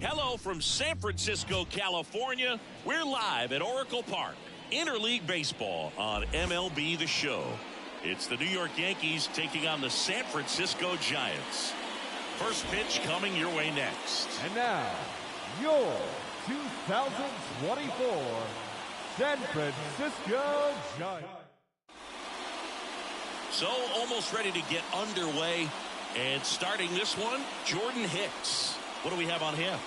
Hello from San Francisco, California. We're live at Oracle Park. Interleague Baseball on MLB The Show. It's the New York Yankees taking on the San Francisco Giants. First pitch coming your way next. And now, your 2024 San Francisco Giants. So almost ready to get underway. And starting this one, Jordan Hicks. What do we have on him?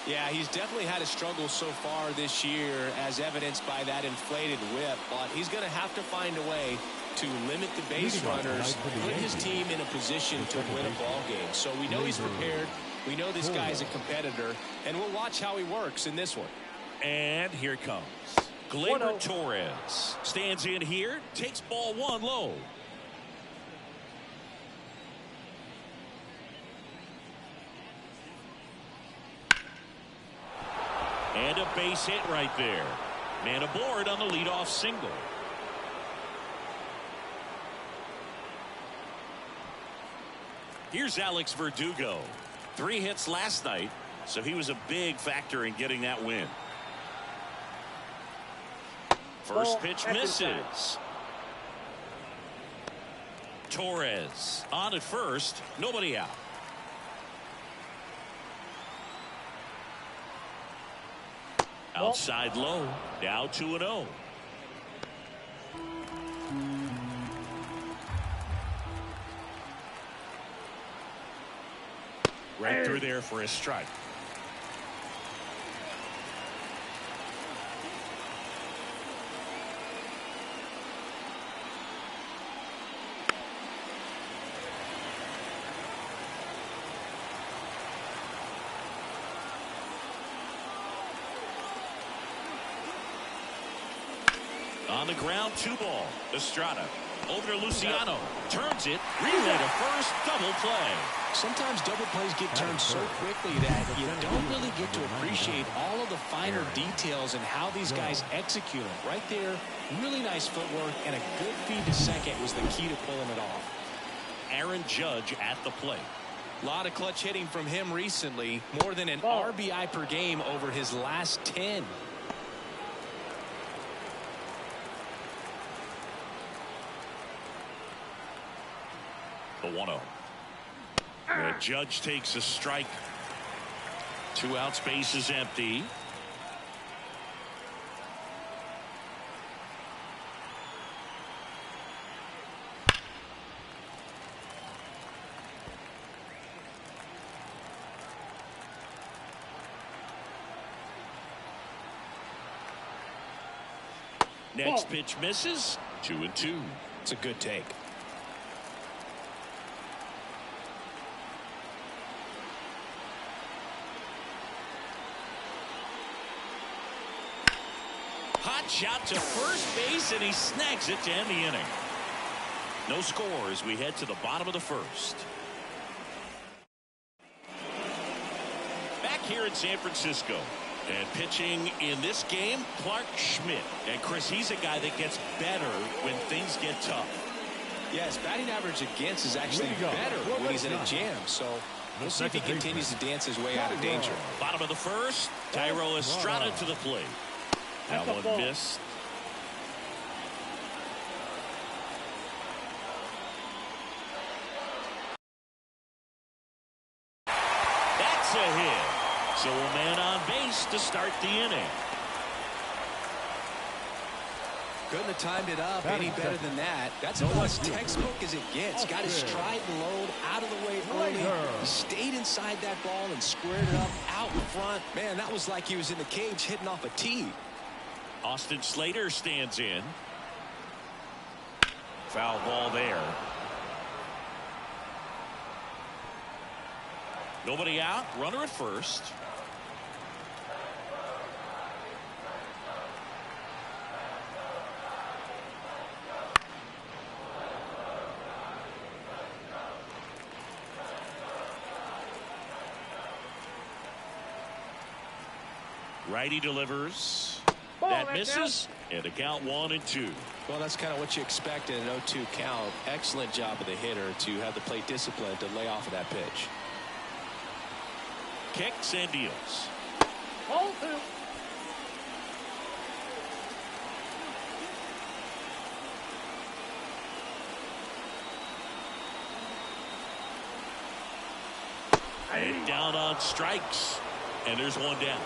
Yeah, he's definitely had a struggle so far this year, as evidenced by that inflated whip. But he's going to have to find a way to limit the base runners, put his team in a position to win a ball game. So we know he's prepared. We know this guy's a competitor, and we'll watch how he works in this one. And here comes Gleyber Torres. Stands in here, takes ball one low. And a base hit right there. Man aboard on the leadoff single. Here's Alex Verdugo. 3 hits last night, so he was a big factor in getting that win. First pitch misses. Torres on at first, nobody out. Outside low, now 2-0. Right through there for a strike. On the ground, 2-ball. Estrada over to Luciano. Turns it. Relay to first. Double play. Sometimes double plays get turned so quickly that you don't really get to appreciate all of the finer details and how these guys execute them. Right there, really nice footwork, and a good feed to second was the key to pulling it off. Aaron Judge at the plate. A lot of clutch hitting from him recently. More than an RBI per game over his last 10. The 1-0. The Judge takes a strike. 2 outs, base is empty. Next pitch misses. 2-2. It's a good take. Hot shot to first base, and he snags it to end the inning. No score as we head to the bottom of the first. Back here in San Francisco. And pitching in this game, Clark Schmidt. And Chris, he's a guy that gets better when things get tough. Yes, batting average against is actually better when he's in a jam. So we'll see if he continues to dance his way out of danger. Bottom of the first, Thairo Estrada to the plate. That one missed. That's a hit. So a man on base to start the inning. Couldn't have timed it up any better than that. That's about as textbook as it gets. Got his stride and load out of the way early. He stayed inside that ball and squared it up out in front. Man, that was like he was in the cage hitting off a tee. Austin Slater stands in. Foul ball there. Nobody out. Runner at first. Righty delivers. That misses, and a count 1-2. Well, that's kind of what you expect in an 0-2 count. Excellent job of the hitter to have the plate discipline to lay off of that pitch. kicks and deals. Ball two. And down on strikes. And there's one down.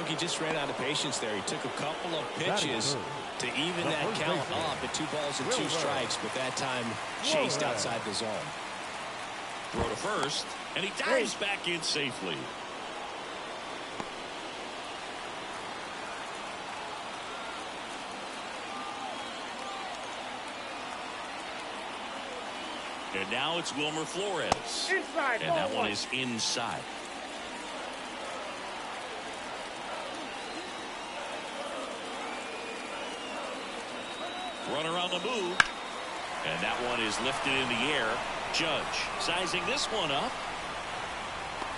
He just ran out of patience there. He took a couple of pitches to even that count up at 2 balls and 2 strikes, but that time chased outside the zone. Throw to first, and he dives back in safely. And now it's Wilmer Flores. Inside, and that one is inside. Runner on the move. And that one is lifted in the air. Judge sizing this one up.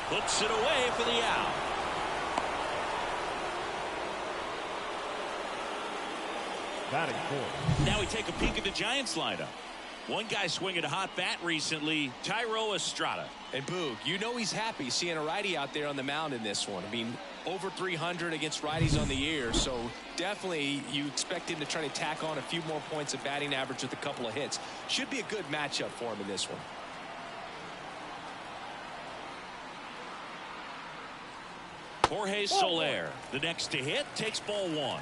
Puts it away for the out. Batting fourth. Now we take a peek at the Giants lineup. One guy swinging a hot bat recently, Thairo Estrada. And Boog, you know he's happy seeing a righty out there on the mound in this one. I mean, over 300 against righties on the year, so definitely you expect him to try to tack on a few more points of batting average with a couple of hits. Should be a good matchup for him in this one. Jorge Soler, the next to hit, takes ball 1.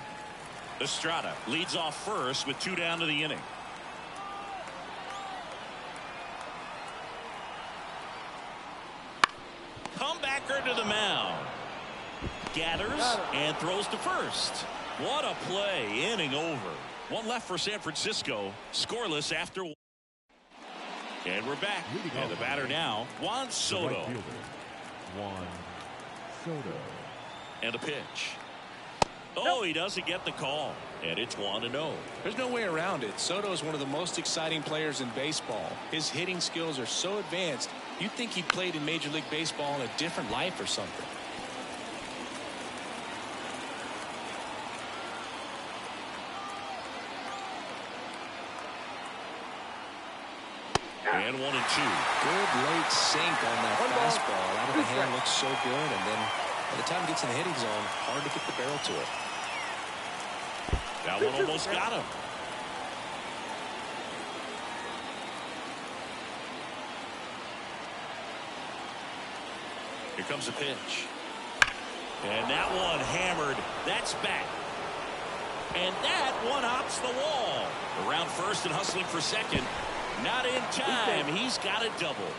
Estrada leads off first with 2 down to the inning. Comebacker to the mound. Gathers and throws to first. What a play. Inning over. One left for San Francisco. Scoreless after 1. And we're back. And the batter now, Juan Soto. Juan Soto. And a pitch. Oh, he doesn't get the call. And it's 1-0. There's no way around it. Soto is one of the most exciting players in baseball. His hitting skills are so advanced, you'd think he played in Major League Baseball in a different life or something. And 1-2. Good late sink on that fastball. Out of the hand looks so good, and then by the time it gets in the hitting zone, hard to get the barrel to it. That one almost got him. Here comes a pitch. And that one hammered. That's back. And that one hops the wall. Around first and hustling for second. Not in time. He's got a double.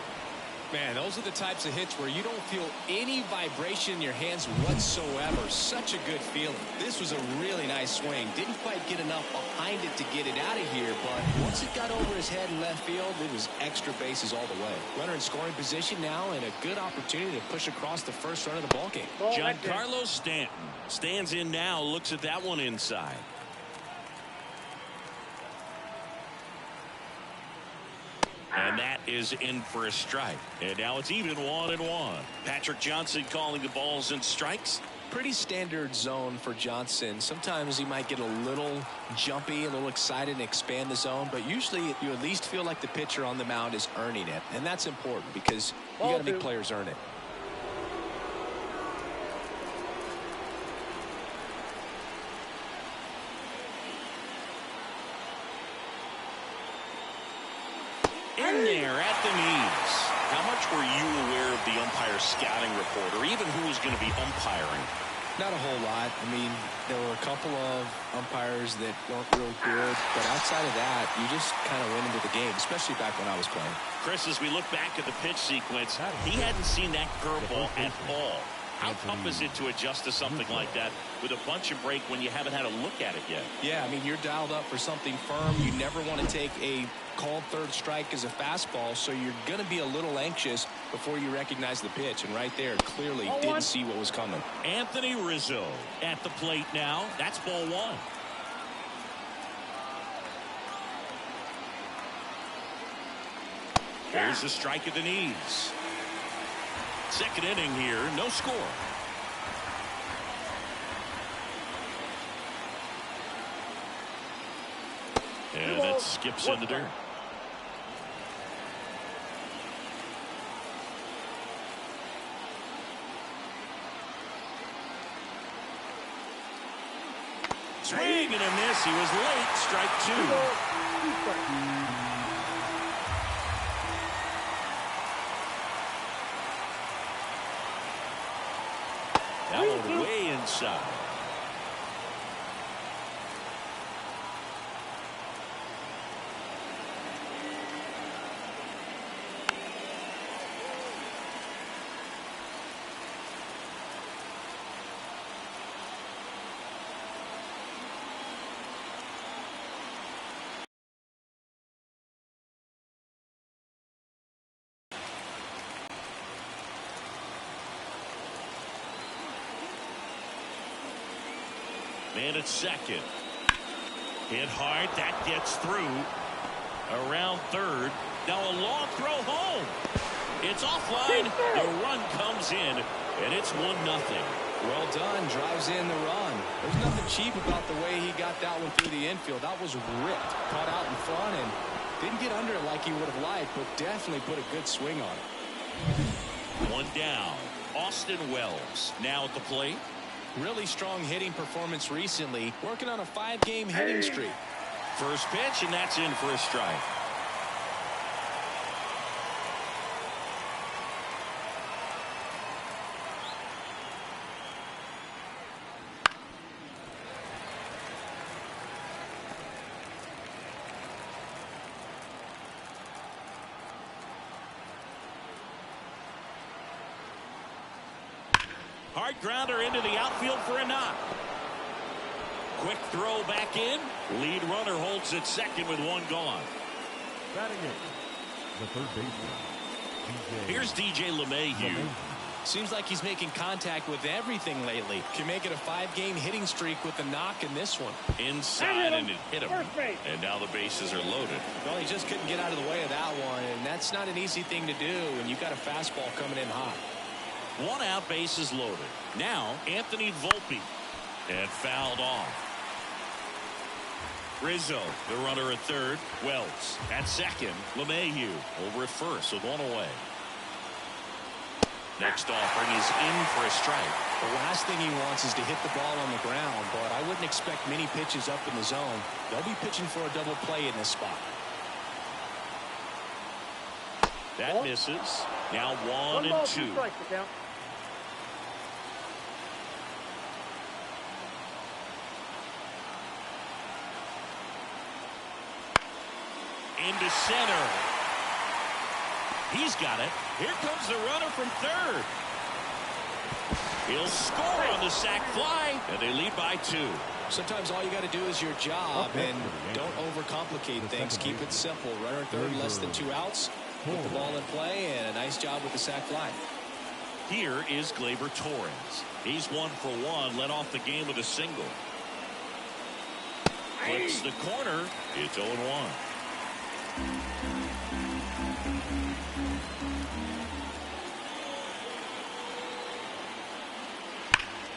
Man, those are the types of hits where you don't feel any vibration in your hands whatsoever. Such a good feeling. This was a really nice swing. Didn't quite get enough behind it to get it out of here, but once it got over his head in left field, it was extra bases all the way. Runner in scoring position now, and a good opportunity to push across the first run of the ballgame. Giancarlo Stanton stands in now, looks at that one inside. And that is in for a strike. And now it's even 1-1. Patrick Johnson calling the balls and strikes. Pretty standard zone for Johnson. Sometimes he might get a little jumpy, a little excited and expand the zone, but usually you at least feel like the pitcher on the mound is earning it. And that's important because you got to make players earn it. In there at the knees. How much were you aware of the umpire scouting report, or even who was going to be umpiring? Not a whole lot. I mean, there were a couple of umpires that weren't real good, but outside of that, you just kind of went into the game, especially back when I was playing. Chris, as we look back at the pitch sequence, he hadn't seen that curveball at all. How tough is it to adjust to something like that with a bunch of break when you haven't had a look at it yet? Yeah, I mean, you're dialed up for something firm. You never want to take a called third strike as a fastball, so you're going to be a little anxious before you recognize the pitch. And right there, clearly didn't see what was coming. Anthony Rizzo at the plate now. That's ball 1. There's the strike at the knees. Second inning here, no score. And that skips in the dirt. Swing and a miss. He was late. Strike two. That one way inside. Man at second. Hit hard. That gets through. Around third. Now a long throw home. It's offline. The run comes in, and it's 1-0. Well done. Drives in the run. There's nothing cheap about the way he got that one through the infield. That was ripped. Caught out in front and didn't get under it like he would have liked, but definitely put a good swing on it. One down. Austin Wells now at the plate. Really strong hitting performance recently. Working on a 5-game hitting streak. First pitch, and that's in for a strike. Hard grounder into the outfield for a knock. Quick throw back in. Lead runner holds at second with one gone. Batting it, the third baseman. Here's DJ LeMahieu. Seems like he's making contact with everything lately. Can make it a 5-game hitting streak with the knock in this one. Inside, and it hit him. And now the bases are loaded. Well, he just couldn't get out of the way of that one, and that's not an easy thing to do when you've got a fastball coming in hot. One out, bases loaded. Now Anthony Volpe, and fouled off. Rizzo, the runner at third. Wells at second. LeMahieu over at first with one away. Next offering is in for a strike. The last thing he wants is to hit the ball on the ground, but I wouldn't expect many pitches up in the zone. They'll be pitching for a double play in this spot. That misses. Now 1-2. Into center. He's got it. Here comes the runner from third. He'll score on the sac fly, and they lead by 2. Sometimes all you got to do is your job, and don't overcomplicate things. Keep it simple. Runner at third, less than 2 outs. Put the ball in play, and a nice job with the sac fly. Here is Gleyber Torres. He's 1 for 1, led off the game with a single. Flips the corner. It's 0-1.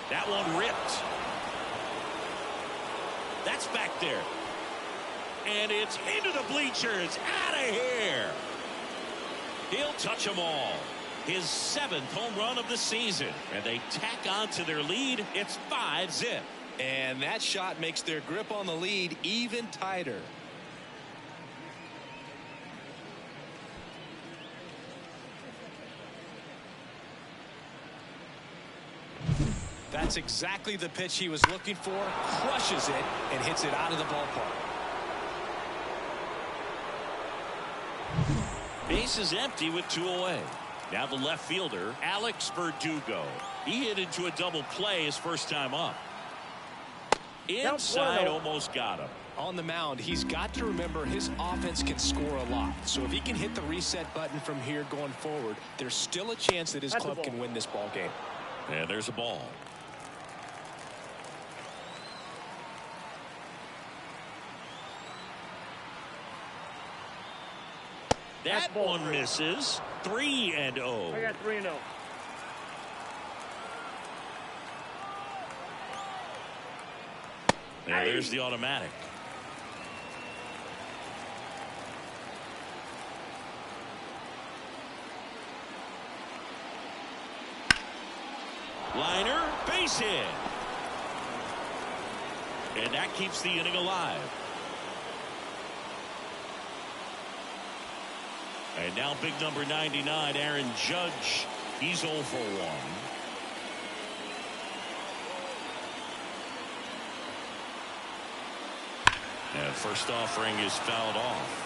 That one ripped. That's back there. And it's into the bleachers. Out of here. He'll touch them all. His 7th home run of the season. And they tack on to their lead. It's 5-zip. And that shot makes their grip on the lead even tighter. That's exactly the pitch he was looking for. Crushes it and hits it out of the ballpark. Base is empty with 2 away. Now the left fielder, Alex Verdugo. He hit into a double play his first time up. Inside, almost got him. On the mound, he's got to remember his offense can score a lot. So if he can hit the reset button from here going forward, there's still a chance that his club can win this ball game. And there's a ball. That one misses. 3-0. I got 3-0. And there's the automatic. Liner, base hit. And that keeps the inning alive. And now big number 99, Aaron Judge. He's 0 for 1. And first offering is fouled off.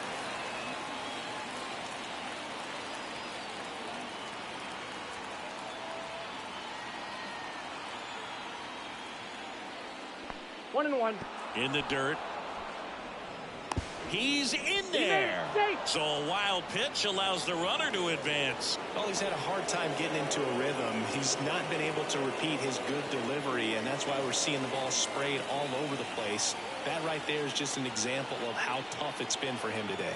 One and one. In the dirt. He's in there. So a wild pitch allows the runner to advance. Well, he's had a hard time getting into a rhythm. He's not been able to repeat his good delivery, and that's why we're seeing the ball sprayed all over the place. That right there is just an example of how tough it's been for him today.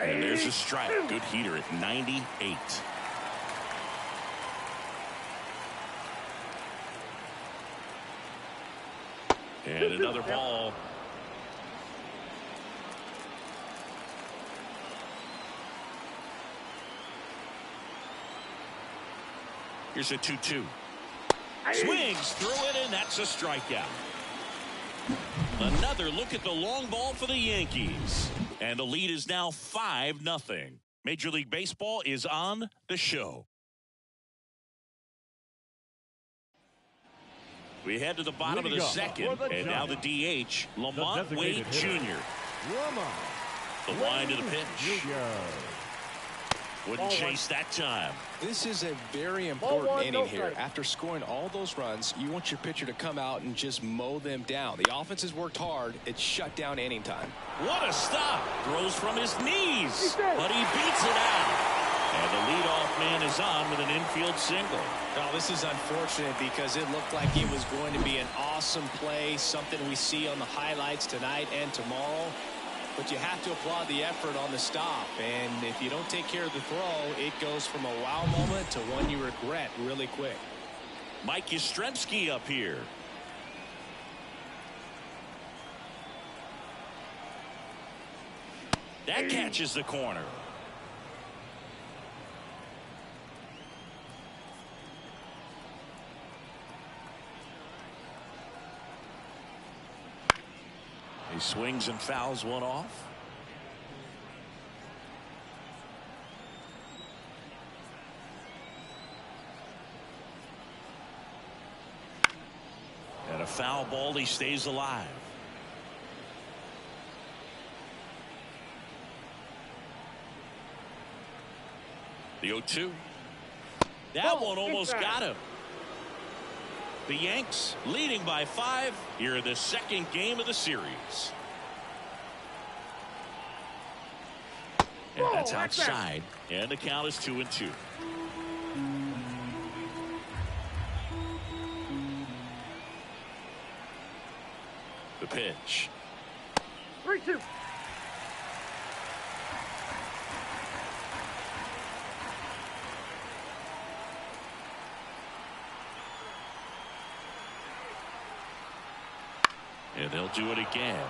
And there's a strike. Good heater at 98. And another ball. Here's a 2-2. Swings through it, and that's a strikeout. Another look at the long ball for the Yankees. And the lead is now 5-0. Major League Baseball is on the show. We head to the bottom of the second, and now the DH, Lamont Wade Jr. The line to the pitch. Wouldn't chase that time. This is a very important inning here. After scoring all those runs, you want your pitcher to come out and just mow them down. The offense has worked hard. It's shut down inning time. What a stop. Throws from his knees, but he beats it out. And the leadoff man is on with an infield single. Well, this is unfortunate because it looked like it was going to be an awesome play, something we see on the highlights tonight and tomorrow. But you have to applaud the effort on the stop. And if you don't take care of the throw, it goes from a wow moment to one you regret really quick. Mike Yastrzemski up here. That catches the corner. He swings and fouls one off. And a foul ball, he stays alive. The 0-2. That one almost got him. The Yanks leading by 5 here in the second game of the series. And that's outside. And the count is 2-2. The pitch. 3-2. And they'll do it again.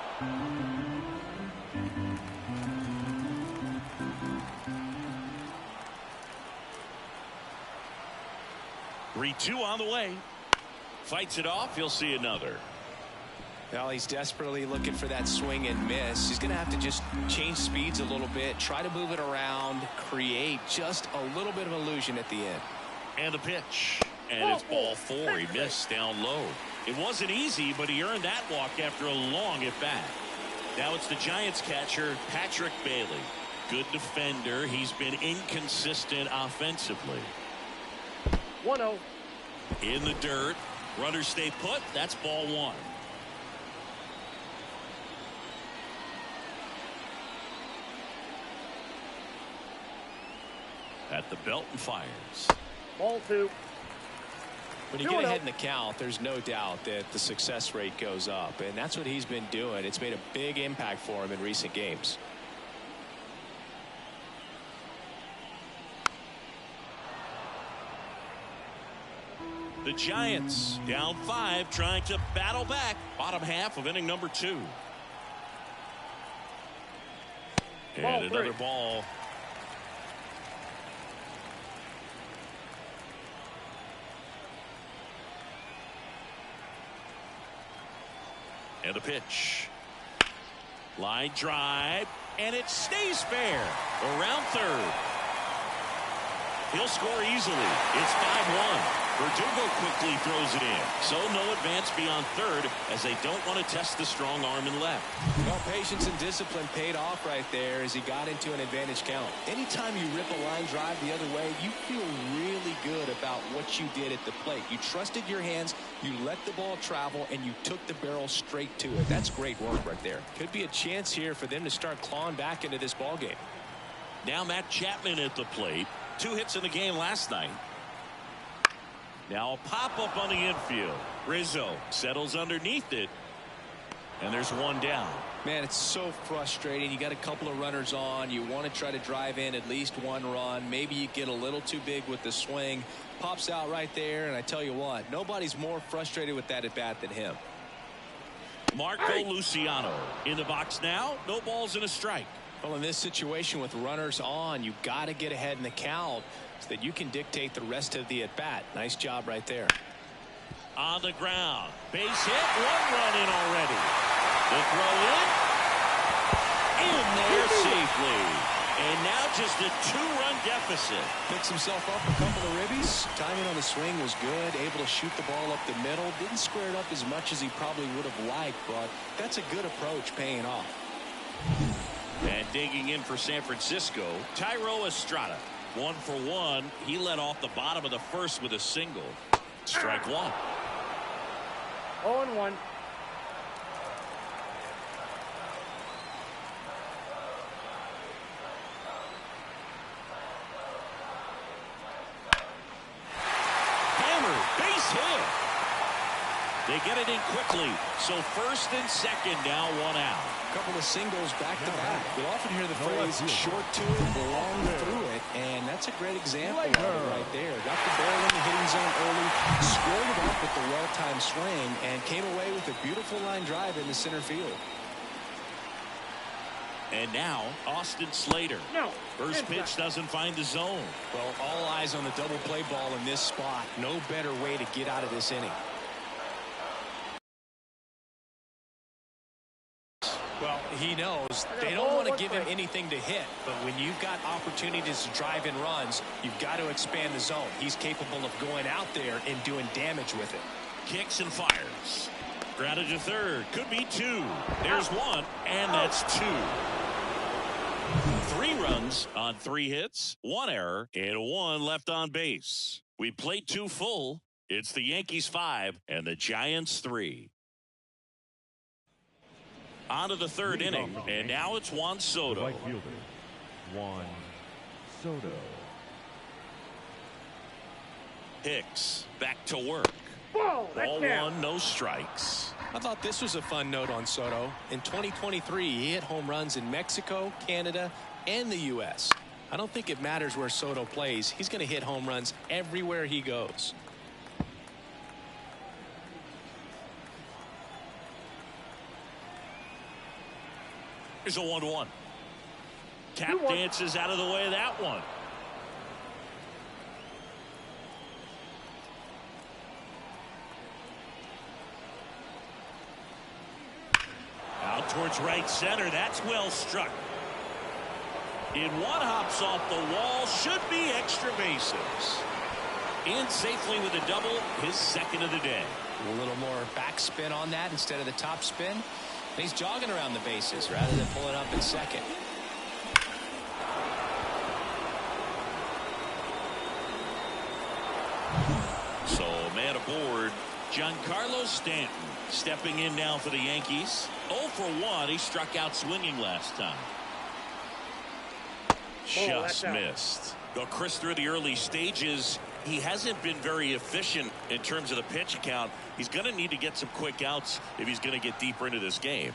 Three-two on the way. Fights it off. He'll see another. Well, he's desperately looking for that swing and miss. He's going to have to just change speeds a little bit, try to move it around, create just a little bit of illusion at the end. And the pitch. And it's ball 4. He missed down low. It wasn't easy, but he earned that walk after a long at-bat. Now it's the Giants catcher, Patrick Bailey. Good defender. He's been inconsistent offensively. 1-0. In the dirt. Runners stay put. That's ball 1. At the belt and fires. Ball 2. When you get ahead in the count, there's no doubt that the success rate goes up, and that's what he's been doing. It's made a big impact for him in recent games. The Giants down 5, trying to battle back. Bottom half of inning number 2. And another ball. And a pitch. Line drive, and it stays fair. Around third. He'll score easily. It's 5-1. Verdugo quickly throws it in. So no advance beyond third as they don't want to test the strong arm in left. Well, patience and discipline paid off right there as he got into an advantage count. Anytime you rip a line drive the other way, you feel really good about what you did at the plate. You trusted your hands, you let the ball travel, and you took the barrel straight to it. That's great work right there. Could be a chance here for them to start clawing back into this ball game. Now Matt Chapman at the plate. 2 hits in the game last night. Now a pop-up on the infield. Rizzo settles underneath it. And there's one down. Man, it's so frustrating. You got a couple of runners on. You want to try to drive in at least one run. Maybe you get a little too big with the swing. Pops out right there, and I tell you what, nobody's more frustrated with that at bat than him. Marco Luciano in the box now. No balls and a strike. Well, in this situation with runners on, you've got to get ahead in the count so that you can dictate the rest of the at-bat. Nice job right there. On the ground. Base hit. 1 run in already. The throw in there safely. And now just a 2-run deficit. Picks himself up a couple of ribbies. Timing on the swing was good. Able to shoot the ball up the middle. Didn't square it up as much as he probably would have liked, but that's a good approach paying off. And digging in for San Francisco, Thairo Estrada. 1 for 1. He led off the bottom of the first with a single. Strike 1. 0-1. Hammer, base hit. They get it in quickly. So first and second now, 1 out. A couple of singles back to back. You'll often hear the phrase short to it, long through it, and that's a great example of it right there. Got the ball in the hitting zone early, squared it up with the well-timed swing, and came away with a beautiful line drive in the center field. And now Austin Slater. No. First pitch doesn't find the zone. Well, all eyes on the double play ball in this spot. No better way to get out of this inning. Well, he knows they don't want to give him anything to hit, but when you've got opportunities to drive in runs, you've got to expand the zone. He's capable of going out there and doing damage with it. Kicks and fires. Grounded to third. Could be 2. There's 1, and that's 2. 3 runs on 3 hits, 1 error, and 1 left on base. We played 2 full. It's the Yankees 5 and the Giants 3. On to the third inning, and now it's Juan Soto. Right fielder, Juan Soto. Hicks back to work. Ball 1, no strikes. I thought this was a fun note on Soto. In 2023, he hit home runs in Mexico, Canada, and the U.S. I don't think it matters where Soto plays. He's going to hit home runs everywhere he goes. Here's a 1-1. Tap dances out of the way of that one. Out towards right center. That's well struck. In 1 hops off the wall. Should be extra bases. In safely with a double. His second of the day. A little more backspin on that instead of the top spin. He's jogging around the bases rather than pulling up in second. So man aboard. Giancarlo Stanton stepping in now for the Yankees. 0 for 1. He struck out swinging last time. Just missed. Though Chris, through the early stages, he hasn't been very efficient in terms of the pitch count. He's going to need to get some quick outs if he's going to get deeper into this game.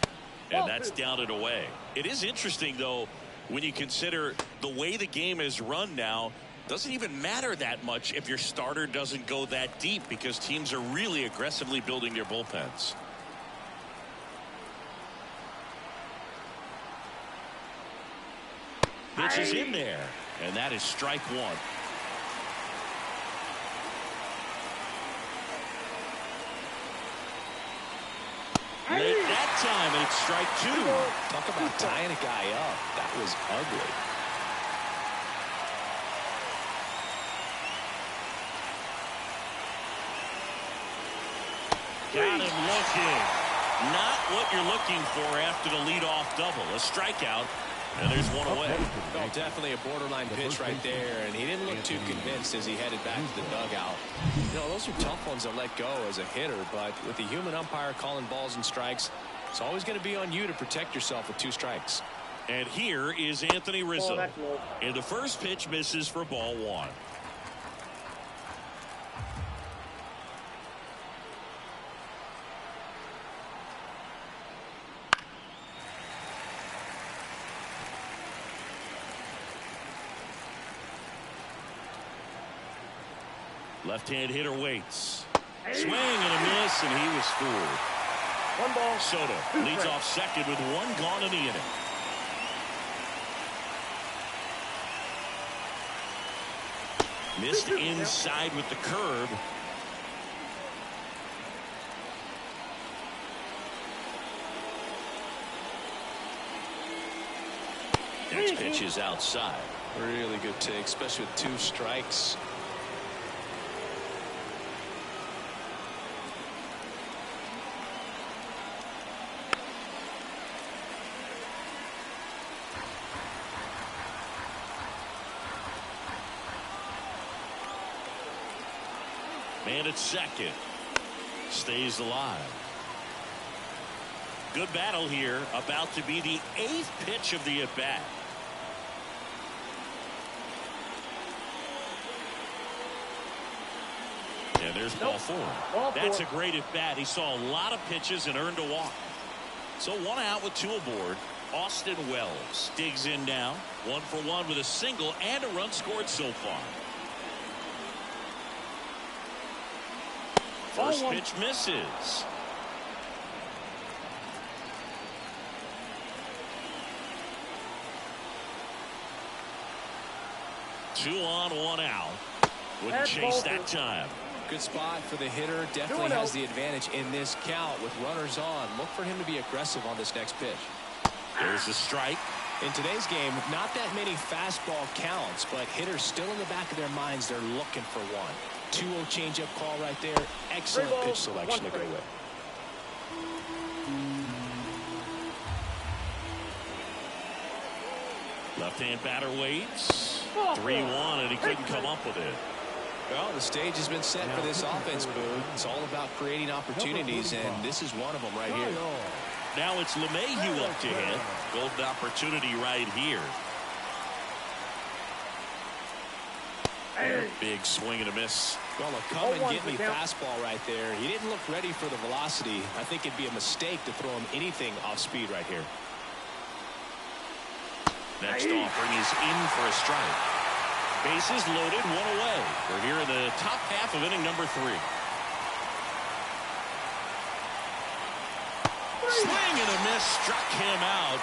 And that's down and away. It is interesting, though, when you consider the way the game is run now. Doesn't even matter that much if your starter doesn't go that deep because teams are really aggressively building their bullpens. Pitch is in there, and that is strike 1. Late that time, and it's strike 2. Talk about tying a guy up. That was ugly. Got him looking. Not what you're looking for after the leadoff double. A strikeout, and there's one away. Well, definitely a borderline pitch right there, and he didn't look too convinced as he headed back to the dugout. You know, those are tough ones to let go as a hitter, but with the human umpire calling balls and strikes, it's always going to be on you to protect yourself with 2 strikes. And here is Anthony Rizzo. And the first pitch misses for ball 1. Left-hand hitter waits. Swing and a miss, and he was fooled. 1 ball. Soto leads off second with 1 gone in the inning. Missed inside with the curve. Next pitch is outside. Really good take, especially with 2 strikes. Man at second. Stays alive. Good battle here. About to be the 8th pitch of the at-bat. And there's ball 4. That's a great at-bat. He saw a lot of pitches and earned a walk. So 1 out with 2 aboard. Austin Wells digs in now. 1 for 1 with a single and a run scored so far. First pitch misses. Two on, 1 out. Wouldn't chase that time. Good spot for the hitter. Definitely has the advantage in this count with runners on. Look for him to be aggressive on this next pitch. There's a strike. In today's game, not that many fastball counts, but hitters still in the back of their minds, they're looking for 1. 2-0 changeup call right there. Excellent pitch selection to go with. Left-hand batter waits. 3-1, and he couldn't come up with it. Well, the stage has been set for this offense, Boone. It's all about creating opportunities, and this is one of them right here. Now it's LeMahieu up to hit. Golden opportunity right here. Big swing and a miss. Well, a come and get me fastball right there. He didn't look ready for the velocity. I think it'd be a mistake to throw him anything off speed right here. Next offering is in for a strike. Bases loaded, 1 away. We're here in the top half of inning number 3. Swing and a miss, struck him out.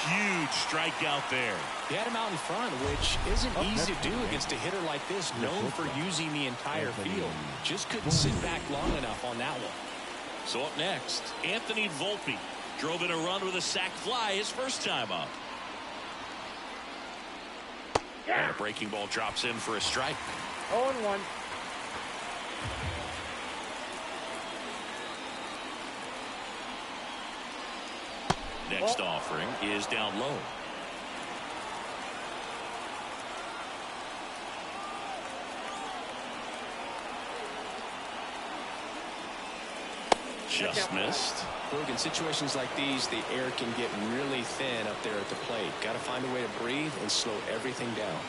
Huge strikeout there. He had him out in front, which isn't easy to do against a hitter like this, known for using the entire field. Just couldn't sit back long enough on that one. So up next, Anthony Volpe drove in a run with a sac fly his first time up. And a breaking ball drops in for a strike. 0-1. Next offering is down low. Just missed. Look, in situations like these, the air can get really thin up there at the plate. Got to find a way to breathe and slow everything down.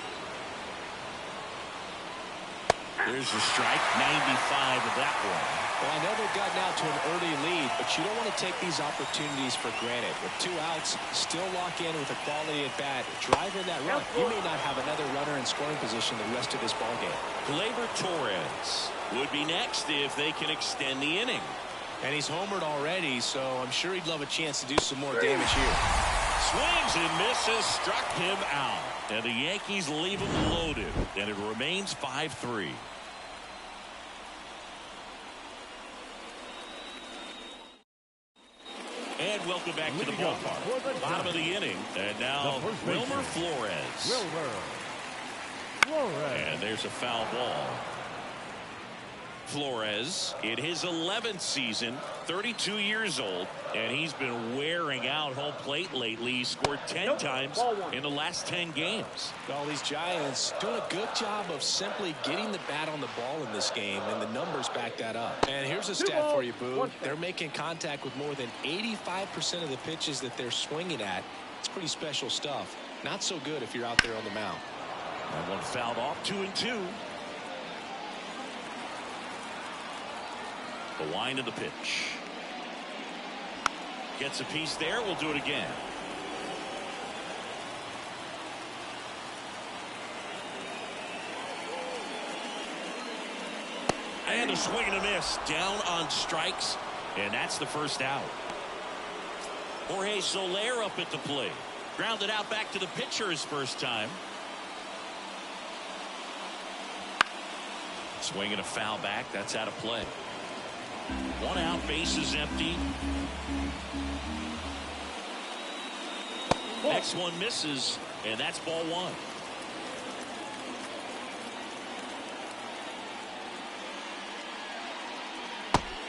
There's the strike, 95 of that one. Well, I know they've gotten out to an early lead, but you don't want to take these opportunities for granted. With 2 outs, still lock in with a quality at bat. Drive in that run. You may not have another runner in scoring position the rest of this ball game. Gleyber Torres would be next if they can extend the inning. And he's homered already, so I'm sure he'd love a chance to do some more damage here. Swings and misses, struck him out. And the Yankees leave him loaded, and it remains 5-3. And welcome back to the ballpark. Bottom of the inning. And now Wilmer Flores. And there's a foul ball. Flores in his 11th season, 32 years old, and he's been wearing out home plate lately. He scored 10 times in the last 10 games. Well, these Giants doing a good job of simply getting the bat on the ball in this game, and the numbers back that up. And here's a stat for you, Boo. They're making contact with more than 85% of the pitches that they're swinging at. It's pretty special stuff. Not so good if you're out there on the mound. That one fouled off, 2-2. The wind of the pitch. Gets a piece there. We'll do it again. And a swing and a miss. Down on strikes. And that's the first out. Jorge Soler up at the plate. Grounded out back to the pitcher his first time. Swing and a foul back. That's out of play. One out, base is empty. Next one misses, and that's ball one.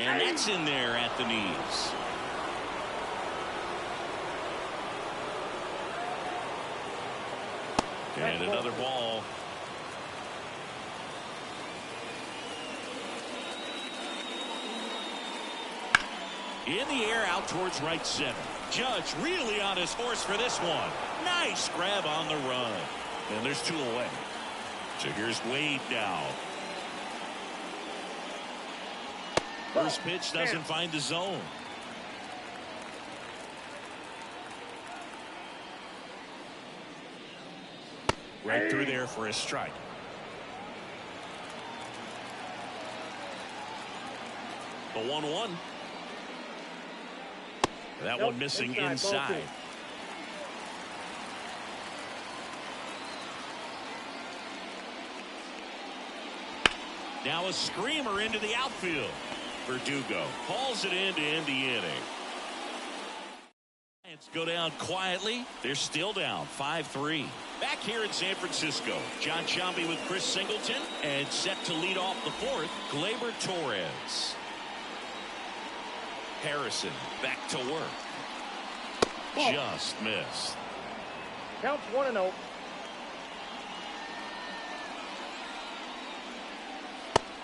And that's in there at the knees. And another ball. In the air out towards right center. Judge really on his horse for this one. Nice grab on the run. And there's two away. So here's Wade now. First pitch doesn't find the zone. Right through there for a strike. The 1-1. That one missing inside. Now a screamer into the outfield. Verdugo hauls it in to end the inning. Let's go down quietly. They're still down 5-3. Back here in San Francisco, John Sciambi with Chris Singleton, and set to lead off the fourth, Gleyber Torres. Harrison back to work. Just missed. Counts 1-0.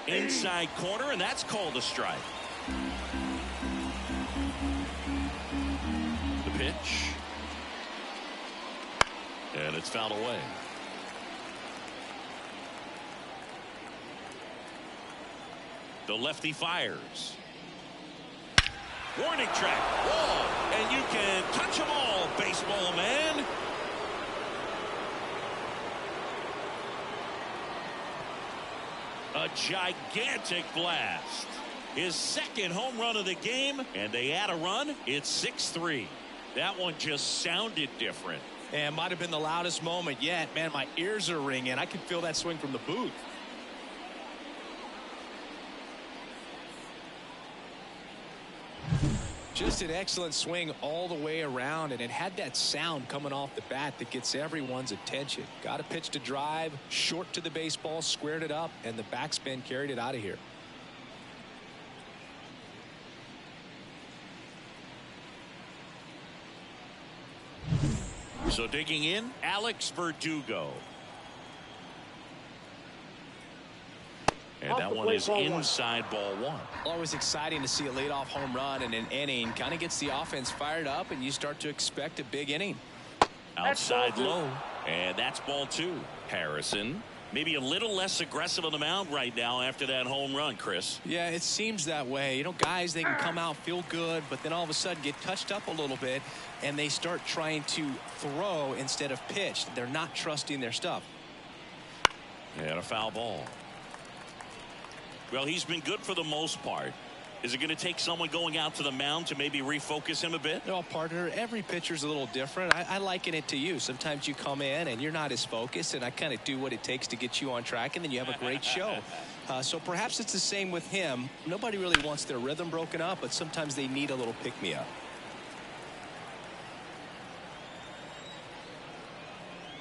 Inside corner, and that's called a strike. The pitch. And it's fouled away. The lefty fires. Warning track. Wall. And you can touch them all, baseball man. A gigantic blast. His second home run of the game, and they add a run. It's 6-3. That one just sounded different. And might have been the loudest moment yet. Man, my ears are ringing. I can feel that swing from the booth. Just an excellent swing all the way around, and it had that sound coming off the bat that gets everyone's attention. Got a pitch to drive, short to the baseball, squared it up, and the backspin carried it out of here. So digging in, Alex Verdugo. And that one is inside ball one. Always exciting to see a leadoff home run in an inning. Kind of gets the offense fired up, and you start to expect a big inning. Outside low, and that's ball two. Harrison, maybe a little less aggressive on the mound right now after that home run, Chris. Yeah, it seems that way. You know, guys, they can come out, feel good, but then all of a sudden get touched up a little bit, and they start trying to throw instead of pitch. They're not trusting their stuff. And a foul ball. Well, he's been good for the most part. Is it going to take someone going out to the mound to maybe refocus him a bit? No, partner, every pitcher's a little different. I liken it to you. Sometimes you come in and you're not as focused, and I kind of do what it takes to get you on track, and then you have a great show. So perhaps it's the same with him. Nobody really wants their rhythm broken up, but sometimes they need a little pick-me-up.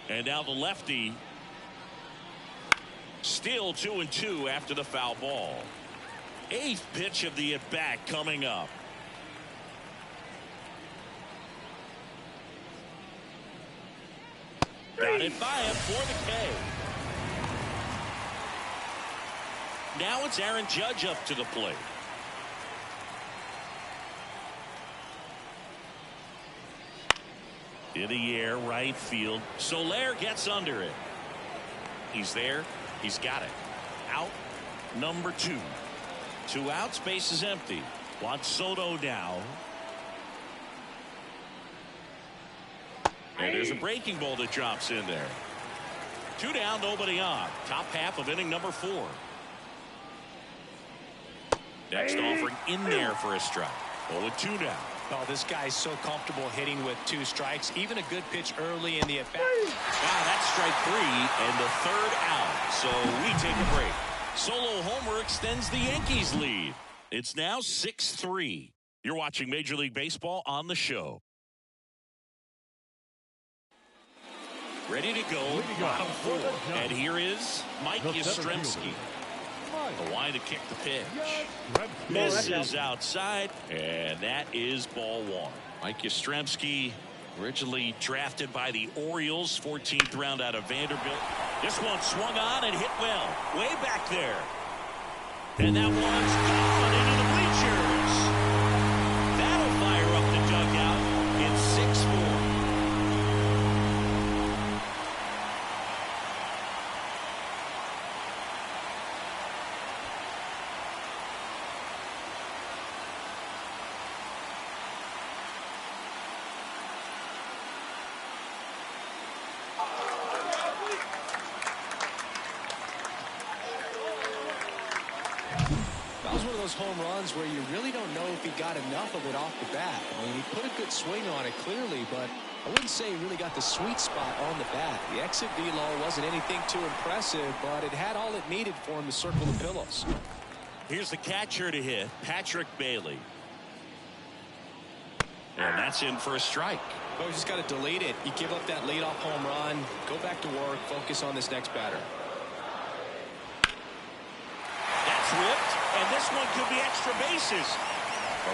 And now the lefty. Still 2-2 after the foul ball. 8th pitch of the at-bat coming up. Got it by him for the K. Now it's Aaron Judge up to the plate. In the air, right field. Soler gets under it. He's there. He's got it. Out number 2. 2 outs, base is empty. Juan Soto now. And there's a breaking ball that drops in there. 2 down, nobody on. Top half of inning number 4. Next offering in there for a strike. 0-2 now. Oh, this guy's so comfortable hitting with 2 strikes. Even a good pitch early in the at-bat. That's strike 3 and the 3rd out. So we take a break. Solo homer extends the Yankees lead. It's now 6-3. You're watching Major League Baseball on the show. Ready to go. Bottom 4. And here is Mike Yastrzemski. The line to kick the pitch. Misses outside, and that is ball 1. Mike Yastrzemski, originally drafted by the Orioles, 14th round out of Vanderbilt. This one swung on and hit well, way back there. And that one's gone into the bleachers. That'll fire up the dugout in 6-4. Home runs where you really don't know if he got enough of it off the bat. I mean, he put a good swing on it clearly, but I wouldn't say he really got the sweet spot on the bat. The exit velo wasn't anything too impressive, but it had all it needed for him to circle the pillows. Here's the catcher to hit, Patrick Bailey. And that's in for a strike. Oh, you just got to delete it. You give up that leadoff home run, go back to work, focus on this next batter. That's ripped. And this one could be extra bases.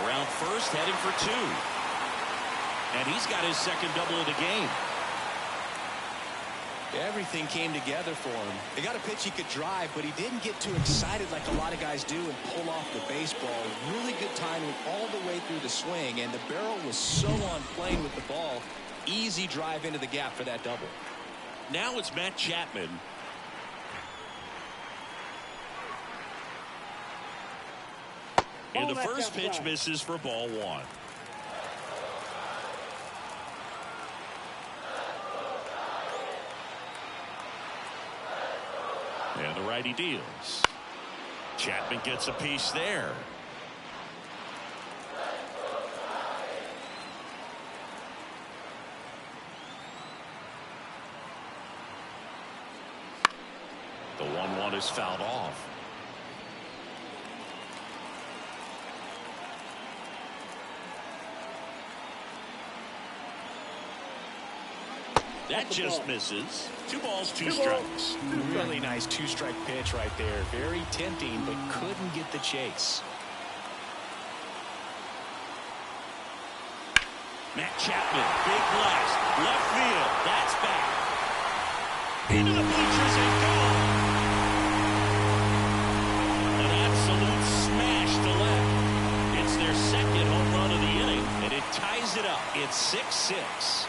Around first, heading for 2. And he's got his second double of the game. Everything came together for him. They got a pitch he could drive, but he didn't get too excited like a lot of guys do and pull off the baseball. Really good timing all the way through the swing, and the barrel was so on plane with the ball. Easy drive into the gap for that double. Now it's Matt Chapman. And the first pitch misses for ball 1. And the righty deals. Chapman gets a piece there. The 1-1 is fouled off. That just misses. 2 balls, 2 strikes. Really nice 2-strike pitch right there. Very tempting, but couldn't get the chase. Matt Chapman, big blast, left field. That's back. Into the bleachers and gone. An absolute smash to left. It's their second home run of the inning, and it ties it up. It's 6-6.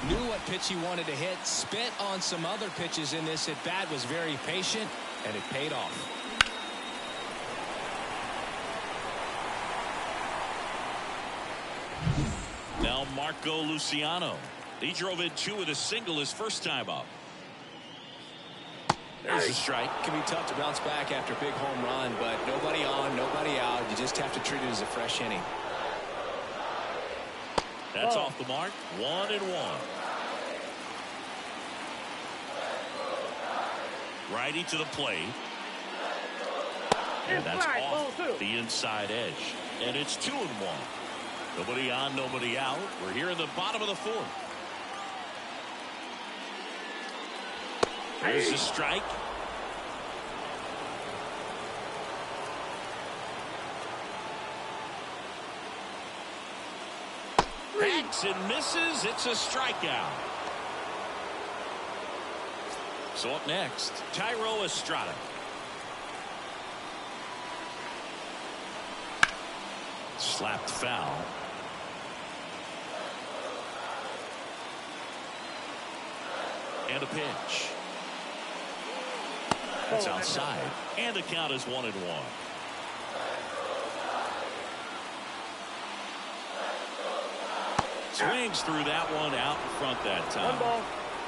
Knew what pitch he wanted to hit, spent on some other pitches in this at bat, was very patient, and it paid off. Now Marco Luciano. He drove in 2 with a single his first time up. There's a strike. It can be tough to bounce back after a big home run, but nobody on, nobody out. You just have to treat it as a fresh inning. That's off the mark. 1-1. Righty to the plate. And that's off the inside edge. And it's 2-1. Nobody on, nobody out. We're here in the bottom of the fourth. There's a strike. Hacks and misses. It's a strikeout. So up next, Tyro Estrada. Slapped foul. And a pitch. That's outside. And the count is 1-1. Swings through that one out in front that time. 1 ball,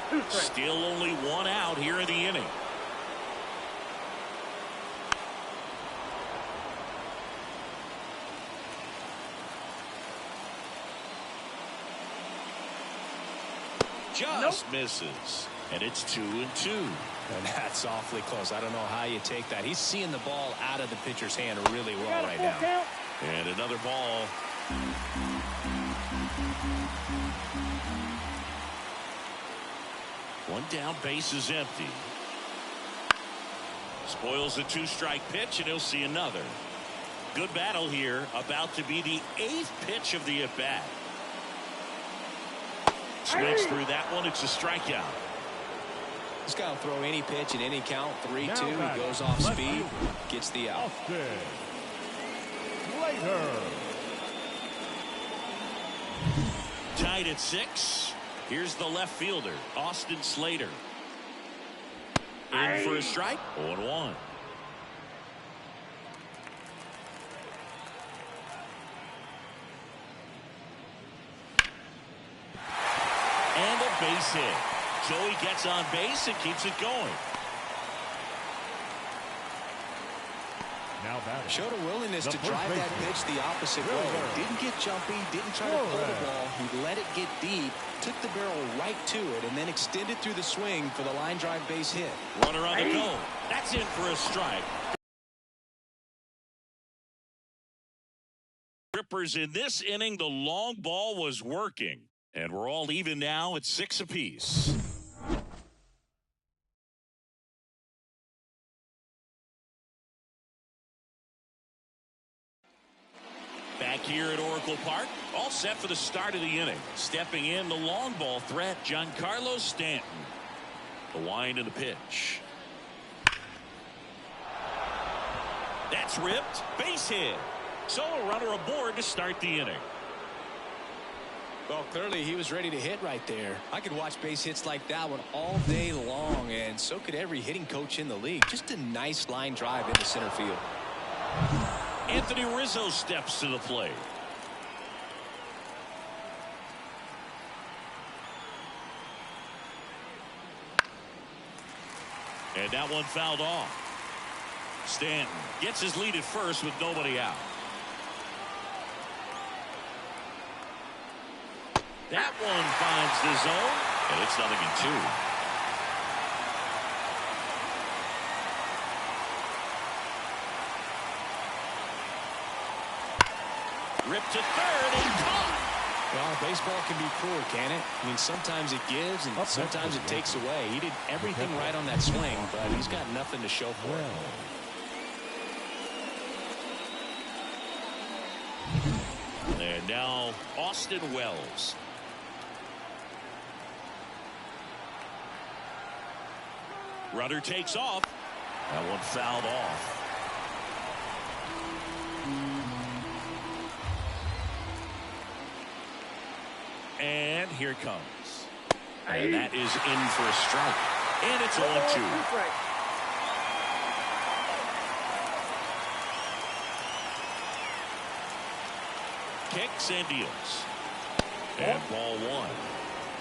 2 strikes. Still only 1 out here in the inning. Just misses. And it's 2-2. And that's awfully close. I don't know how you take that. He's seeing the ball out of the pitcher's hand really well right now. Count. And another ball. One down, base is empty. Spoils the 2-strike pitch, and he'll see another. Good battle here. About to be the 8th pitch of the at-bat. Swings through that one. It's a strikeout. This guy will throw any pitch in any count. 3-2. He goes off speed. Gets the out. Austin Slater. Tied at 6. Here's the left fielder, Austin Slater. In for a strike. 0-1. And a base hit. So he gets on base and keeps it going. Now batting. Showed a willingness The to first drive that baseman. pitch the opposite way. Miller. Didn't get jumpy, didn't try to pull the ball. He let it get deep, took the barrel right to it, and then extended through the swing for the line drive base hit. Runner on the go. That's in for a strike. Rippers in this inning, the long ball was working. And we're all even now at 6 apiece. Back here at Oracle Park, all set for the start of the inning. Stepping in, the long ball threat, Giancarlo Stanton. The wind of the pitch. That's ripped. Base hit. So a runner aboard to start the inning. Well, clearly he was ready to hit right there. I could watch base hits like that one all day long, and so could every hitting coach in the league. Just a nice line drive into center field. Anthony Rizzo steps to the plate. And that one fouled off. Stanton gets his lead at first with nobody out. That one finds the zone, and it's 0-2. Ripped to third and caught. Well, baseball can be cruel, can it? I mean, sometimes it gives and sometimes it takes away. He did everything right on that swing, but he's got nothing to show for it. And now Austin Wells. Runner takes off. That one fouled off. And here it comes. And that is in for a strike. And it's 0-2. Kicks and deals. And ball 1.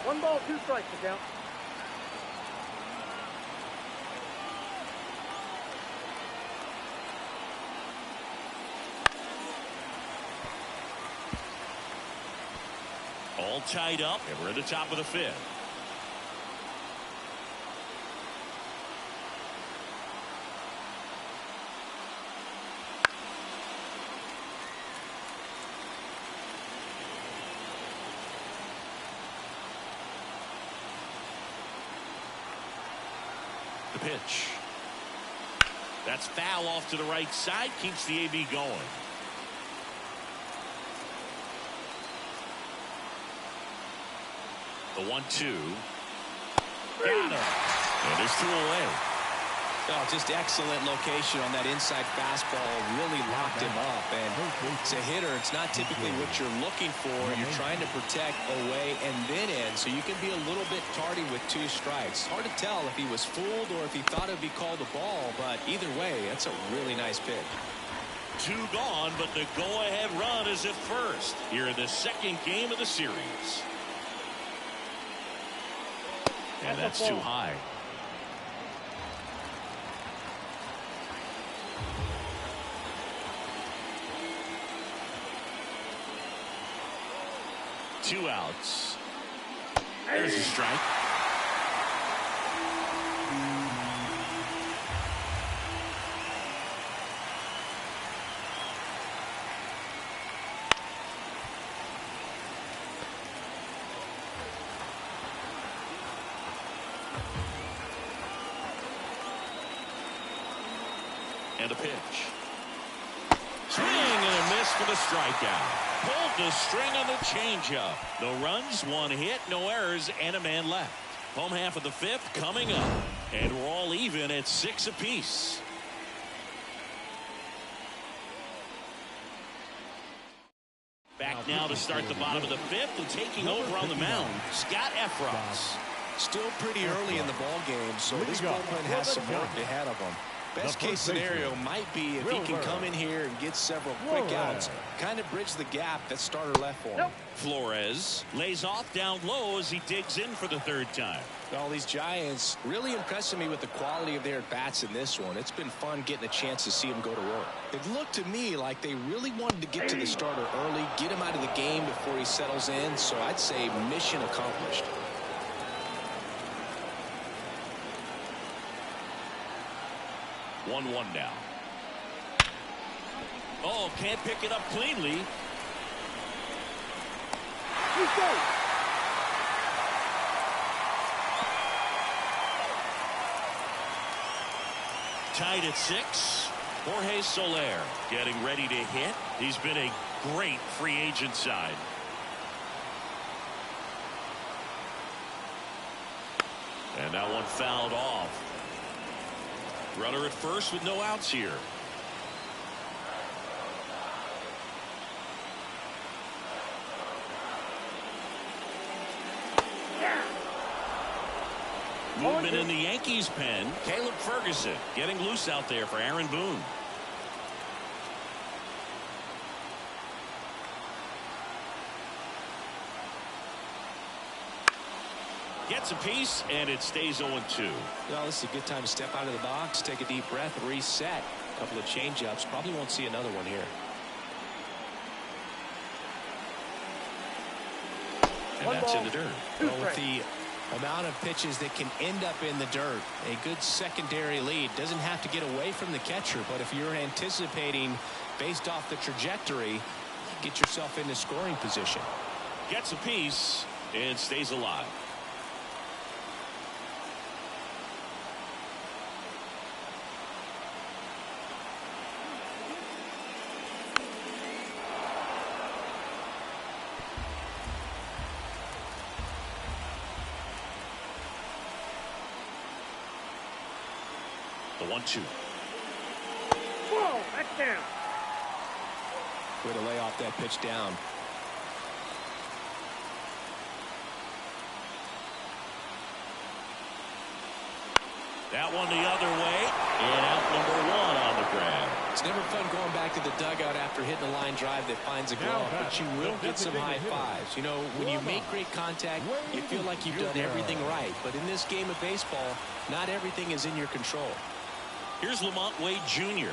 1 ball, 2 strikes to count. All tied up, and we're at the top of the 5th. The pitch. That's foul off to the right side. Keeps the AB going. The 1-2. Got him. And there's 2 away. Oh, just excellent location on that inside fastball. Really locked him up. And it's a hitter. It's not typically what you're looking for. You're trying to protect away and then in. So you can be a little bit tardy with 2 strikes. Hard to tell if he was fooled or if he thought it would be called a ball. But either way, that's a really nice pitch. 2 gone, but the go-ahead run is at first here in the second game of the series. And that's too high. Two outs. There's a strike. And a pitch. Swing and a miss for the strikeout. Pulled the string on the changeup. No runs, 1 hit, no errors, and a man left. Home half of the 5th coming up. And we're all even at 6 apiece. Back now to start the bottom of the 5th and taking over on the mound, Scott Efros. Still pretty early in the ball game, so this bullpen has some work ahead of them. Best case scenario might be if he can come in here and get several quick outs, kind of bridge the gap that starter left for him. Flores lays off down low as he digs in for the 3rd time. Well, these Giants really impressing me with the quality of their at-bats in this one. It's been fun getting a chance to see them go to work. It looked to me like they really wanted to get to the starter early, get him out of the game before he settles in, so I'd say mission accomplished. 1-1 now. Oh, can't pick it up cleanly. Tied at 6. Jorge Soler getting ready to hit. He's been a great free agent side. And that one fouled off. Runner at first with no outs here. Movement in the Yankees pen. Caleb Ferguson getting loose out there for Aaron Boone. Gets a piece, and it stays 0-2. Well, this is a good time to step out of the box, take a deep breath, reset. A couple of change-ups. Probably won't see another one here. And that's in the dirt. Well, with the amount of pitches that can end up in the dirt, a good secondary lead. Doesn't have to get away from the catcher, but if you're anticipating based off the trajectory, get yourself into scoring position. Gets a piece and stays alive. The 1-2. Whoa, that's down. Way to lay off that pitch down. That one the other way, and out number 1 on the grab. It's never fun going back to the dugout after hitting a line drive that finds a glove, but you will get some high fives. You know, when you make great contact, you feel like you've done everything right. But in this game of baseball, not everything is in your control. Here's Lamont Wade Jr.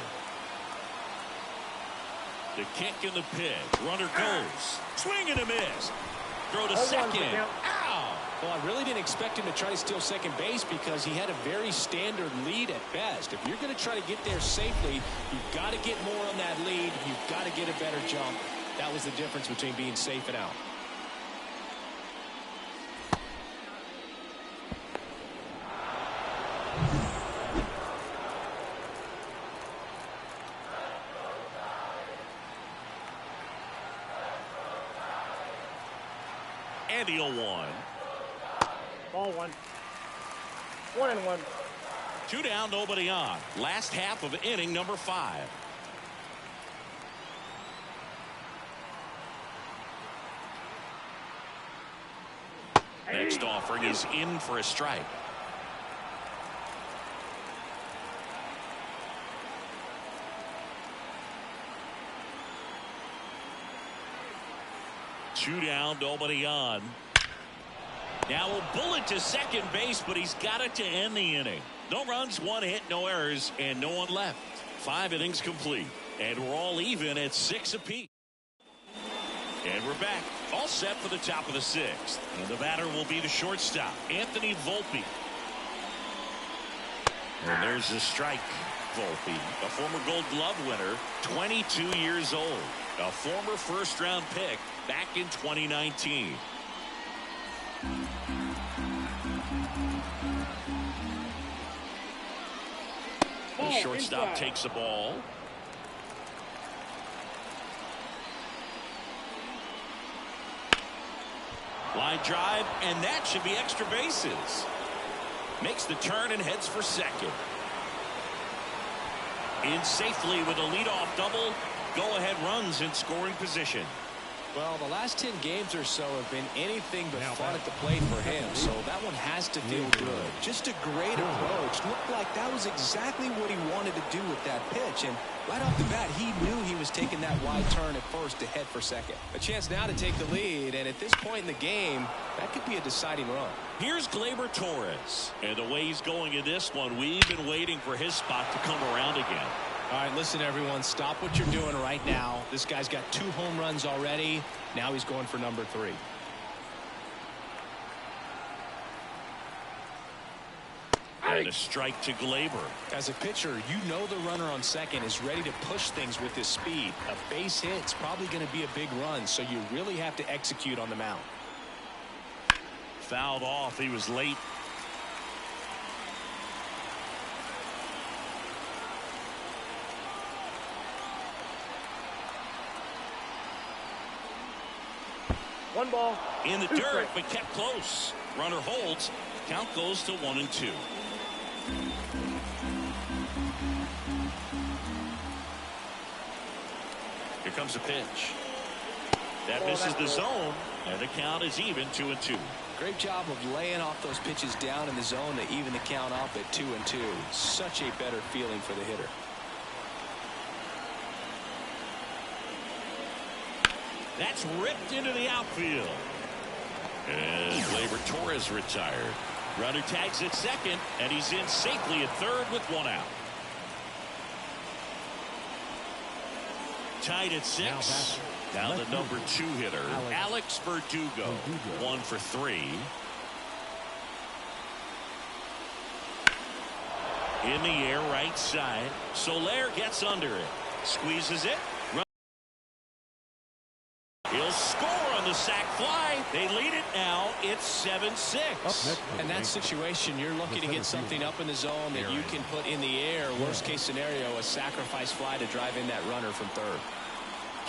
The kick and the pitch. Runner goes. Swing and a miss. Throw to second. Ow! Well, I really didn't expect him to try to steal second base because he had a very standard lead at best. If you're going to try to get there safely, you've got to get more on that lead. You've got to get a better jump. That was the difference between being safe and out. And he'll one. Ball one. 1-1. 2 down, nobody on. Last half of inning number 5. Next offering is in for a strike. Two down, nobody on. Now a bullet to second base, but he's got it to end the inning. No runs, 1 hit, no errors, and no one left. 5 innings complete, and we're all even at 6 apiece. And we're back, all set for the top of the 6th. And the batter will be the shortstop, Anthony Volpe. And there's the strike. Volpe, a former Gold Glove winner, 22 years old. A former first-round pick back in 2019. The shortstop takes the ball. Line drive, and that should be extra bases. Makes the turn and heads for second. In safely with a leadoff double. Go-ahead runs in scoring position. Well, the last 10 games or so have been anything but fun at the plate for him, so that one has to feel good. Just a great approach. Looked like that was exactly what he wanted to do with that pitch, and right off the bat, he knew he was taking that wide turn at first to head for second. A chance now to take the lead, and at this point in the game, that could be a deciding run. Here's Gleyber Torres, and the way he's going in this one, we've been waiting for his spot to come around again. All right, listen, everyone, stop what you're doing right now. This guy's got 2 home runs already. Now he's going for number 3. And a strike to Gleyber. As a pitcher, you know the runner on second is ready to push things with his speed. A base hit's probably going to be a big run, so you really have to execute on the mound. Fouled off. He was late. One ball. In the dirt, but kept close. Runner holds. Count goes to 1-2. Here comes a pitch. That misses the zone, and the count is even 2-2. Great job of laying off those pitches down in the zone to even the count off at 2-2. Such a better feeling for the hitter. That's ripped into the outfield. And Gleyber Torres retired. Runner tags at second, and he's in safely at third with 1 out. Tied at 6. Down the number 2 hitter, Alex Verdugo. 1 for 3. In the air, right side. Soler gets under it. Squeezes it. He'll score on the sac fly. They lead it now. It's 7-6. In that situation, you're looking to get something up in the zone that you can put in the air. Worst case scenario, a sacrifice fly to drive in that runner from third.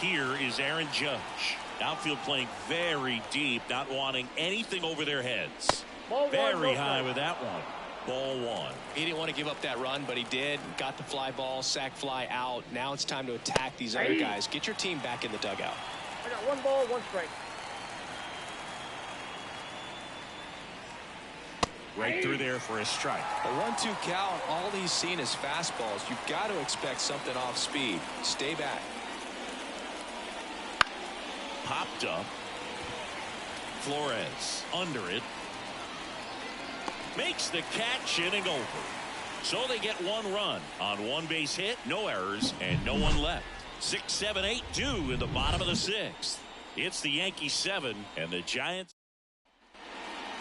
Here is Aaron Judge. Outfield playing very deep, not wanting anything over their heads. Very high with that one. Ball 1. He didn't want to give up that run, but he did. Got the fly ball, sac fly out. Now it's time to attack these other guys. Get your team back in the dugout. I got 1 ball, 1 strike. Right through there for a strike. A 1-2 count. All he's seen is fastballs. You've got to expect something off speed. Stay back. Popped up. Flores under it. Makes the catch, inning over. So they get 1 run on 1 base hit, no errors, and no one left. 6, 7, 8, 2 in the bottom of the 6th. It's the Yankees 7 and the Giants.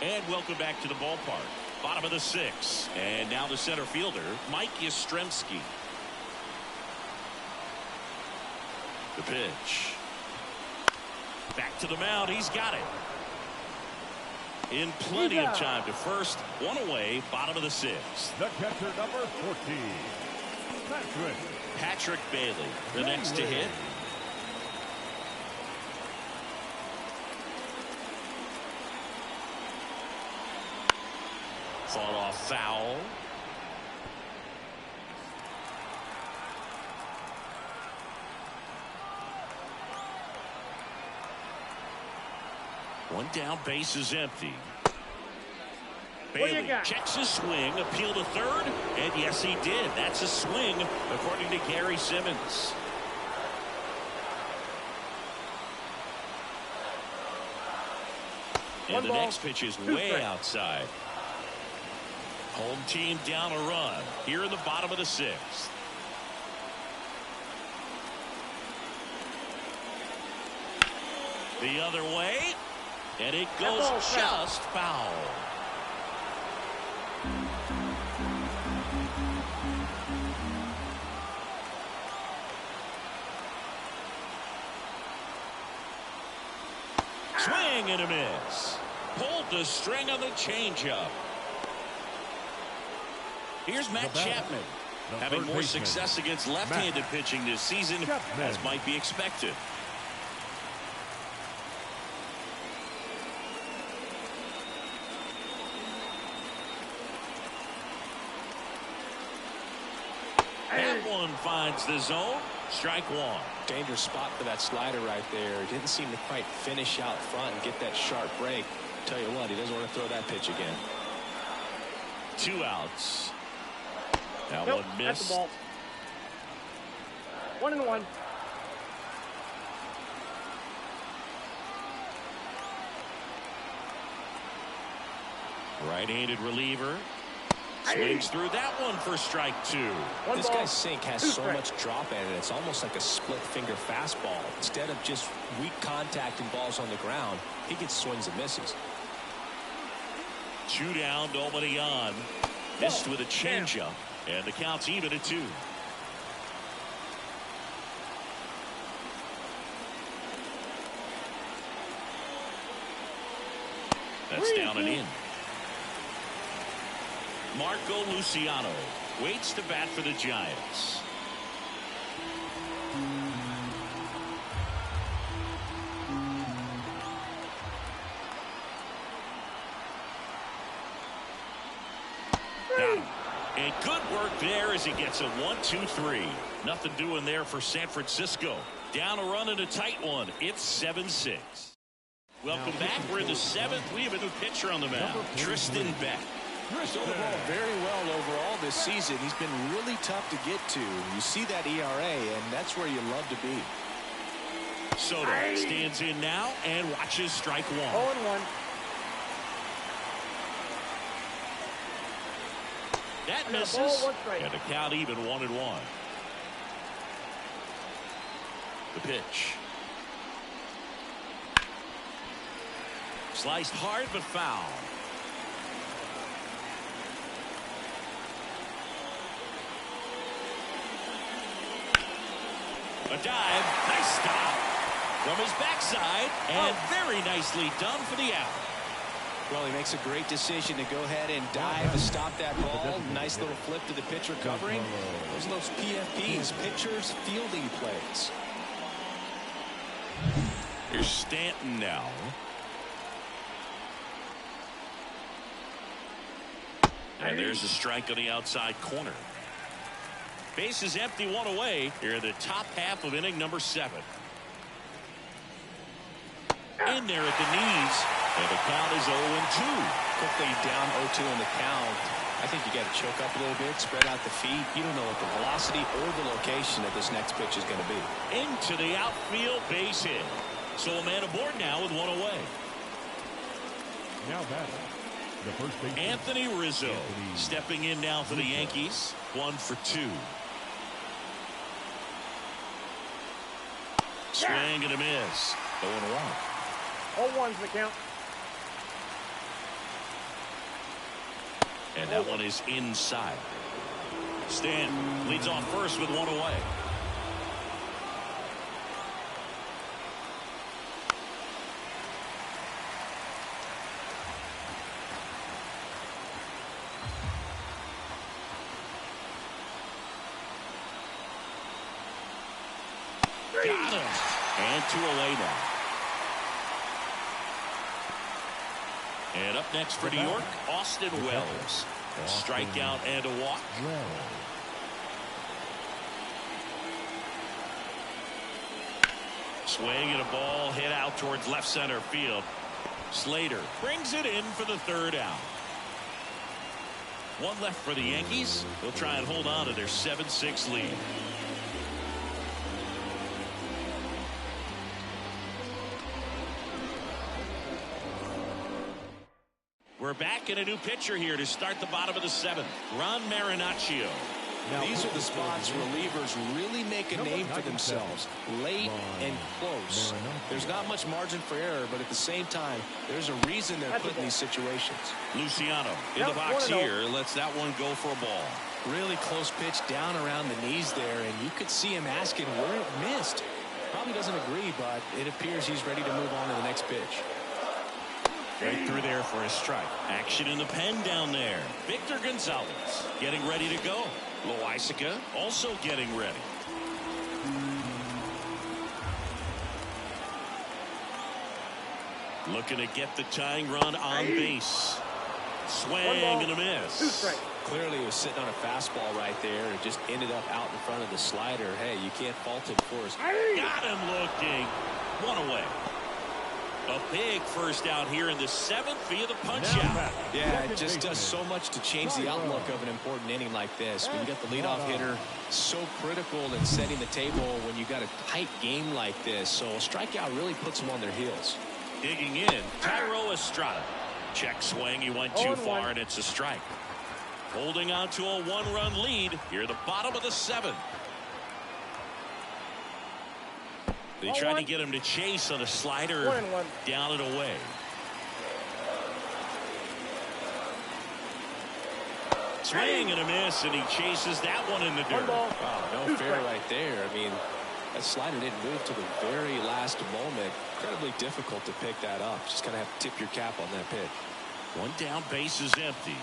And welcome back to the ballpark. Bottom of the 6th. And now the center fielder, Mike Yastrzemski. The pitch. Back to the mound. He's got it. In plenty of time to first. 1 away. Bottom of the 6th. The catcher, number 14. Patrick Bailey, the next to hit. Fought off foul. One down, base is empty. Bailey checks his swing, appeal to third, and yes, he did. That's a swing, according to Gary Simmons. And the next pitch is way outside. Home team down a run here in the bottom of the sixth. The other way, and it goes just foul. Swing and a miss. Pulled the string on the changeup. Here's Matt Chapman, having more success against left-handed pitching this season, as might be expected. That one finds the zone. Strike one. Dangerous spot for that slider right there. Didn't seem to quite finish out front and get that sharp break. Tell you what, he doesn't want to throw that pitch again. 2 outs. That one missed. That's the ball. 1-1. Right-handed reliever. Swings through that one for strike 2. This guy's sink has so much drop in it. It's almost like a split finger fastball. Instead of just weak contact and balls on the ground, he gets swings and misses. 2 down, nobody on. Missed with a changeup, and the count's even at 2. That's down and in. Marco Luciano waits to bat for the Giants. Got him. And good work there as he gets a 1-2-3. Nothing doing there for San Francisco. Down a run and a tight one. It's 7-6. Welcome back. We're in the 7th. We have a new pitcher on the mound, Tristan Beck. Throw the ball very well overall this season. He's been really tough to get to. You see that ERA, and that's where you love to be. Soto stands in now and watches strike 1. 0-1. That misses, and the count even 1-1. The pitch. Sliced hard but foul. A dive, nice stop from his backside, and very nicely done for the out. Well, he makes a great decision to go ahead and dive to stop that ball. Nice little flip to the pitcher covering. Those are those PFPs, pitchers fielding plays. Here's Stanton now. And there's a strike on the outside corner. Base is empty, 1 away here in the top half of inning number 7. In there at the knees, and the count is 0-2. Quickly down 0-2 in the count. I think you got to choke up a little bit, spread out the feet. You don't know what the velocity or the location of this next pitch is going to be. Into the outfield, base hit. So a man aboard now with 1 away. Now batting, the first baseman, Anthony Rizzo stepping in now for the Yankees. 1 for 2. Swing and a miss. 0-1. 0-1's the count. And that one is inside. Stanton leads off first with 1 away. Got him. And 2 away now. And up next for New York, Austin Wells. A strikeout and a walk. Swing and a ball hit out towards left center field. Slater brings it in for the third out. One left for the Yankees. They'll try and hold on to their 7-6 lead. We're back in a new pitcher here to start the bottom of the 7th. Ron Marinaccio. Now, these are the spots relievers really make a name for themselves. Late and close. There's not much margin for error, but at the same time, there's a reason they're put in these situations. Luciano in the box here. Lets that one go for a ball. Really close pitch down around the knees there, and you could see him asking where it missed. Probably doesn't agree, but it appears he's ready to move on to the next pitch. Right through there for a strike. Action in the pen down there. Victor Gonzalez getting ready to go. Loaisiga also getting ready. Looking to get the tying run on base. Swing and a miss. 2 strikes. Clearly, he was sitting on a fastball right there and just ended up out in front of the slider. Hey, you can't fault him for his. Got him looking. One away. A big first out here in the 7th via the punch out. Yeah, it just does so much to change the outlook of an important inning like this. When you got the leadoff hitter, so critical in setting the table when you got a tight game like this. So a strikeout really puts them on their heels. Digging in, Tyro Estrada. Check swing, he went too far, and it's a strike. Holding on to a 1-run lead here at the bottom of the 7th. They tried to get him to chase on a slider, down and away. Swing and a miss, and he chases that one in the dirt. Wow, no fair right there. I mean, that slider didn't move to the very last moment. Incredibly difficult to pick that up. Just kind of have to tip your cap on that pitch. One down, base is empty.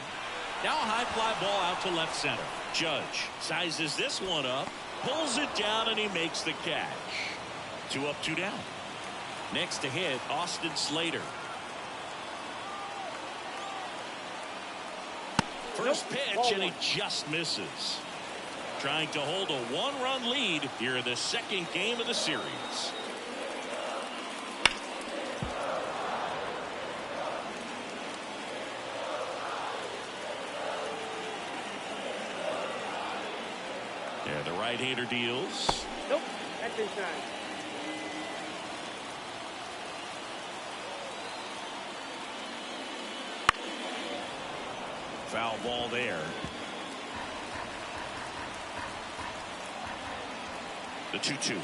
Now a high fly ball out to left center. Judge sizes this one up, pulls it down, and he makes the catch. 2 up, 2 down. Next to hit, Austin Slater. First pitch, and he just misses. Trying to hold a 1-run lead here in the 2nd game of the series. And the right-hander deals. Nope, that's inside. Foul ball there. The 2-2.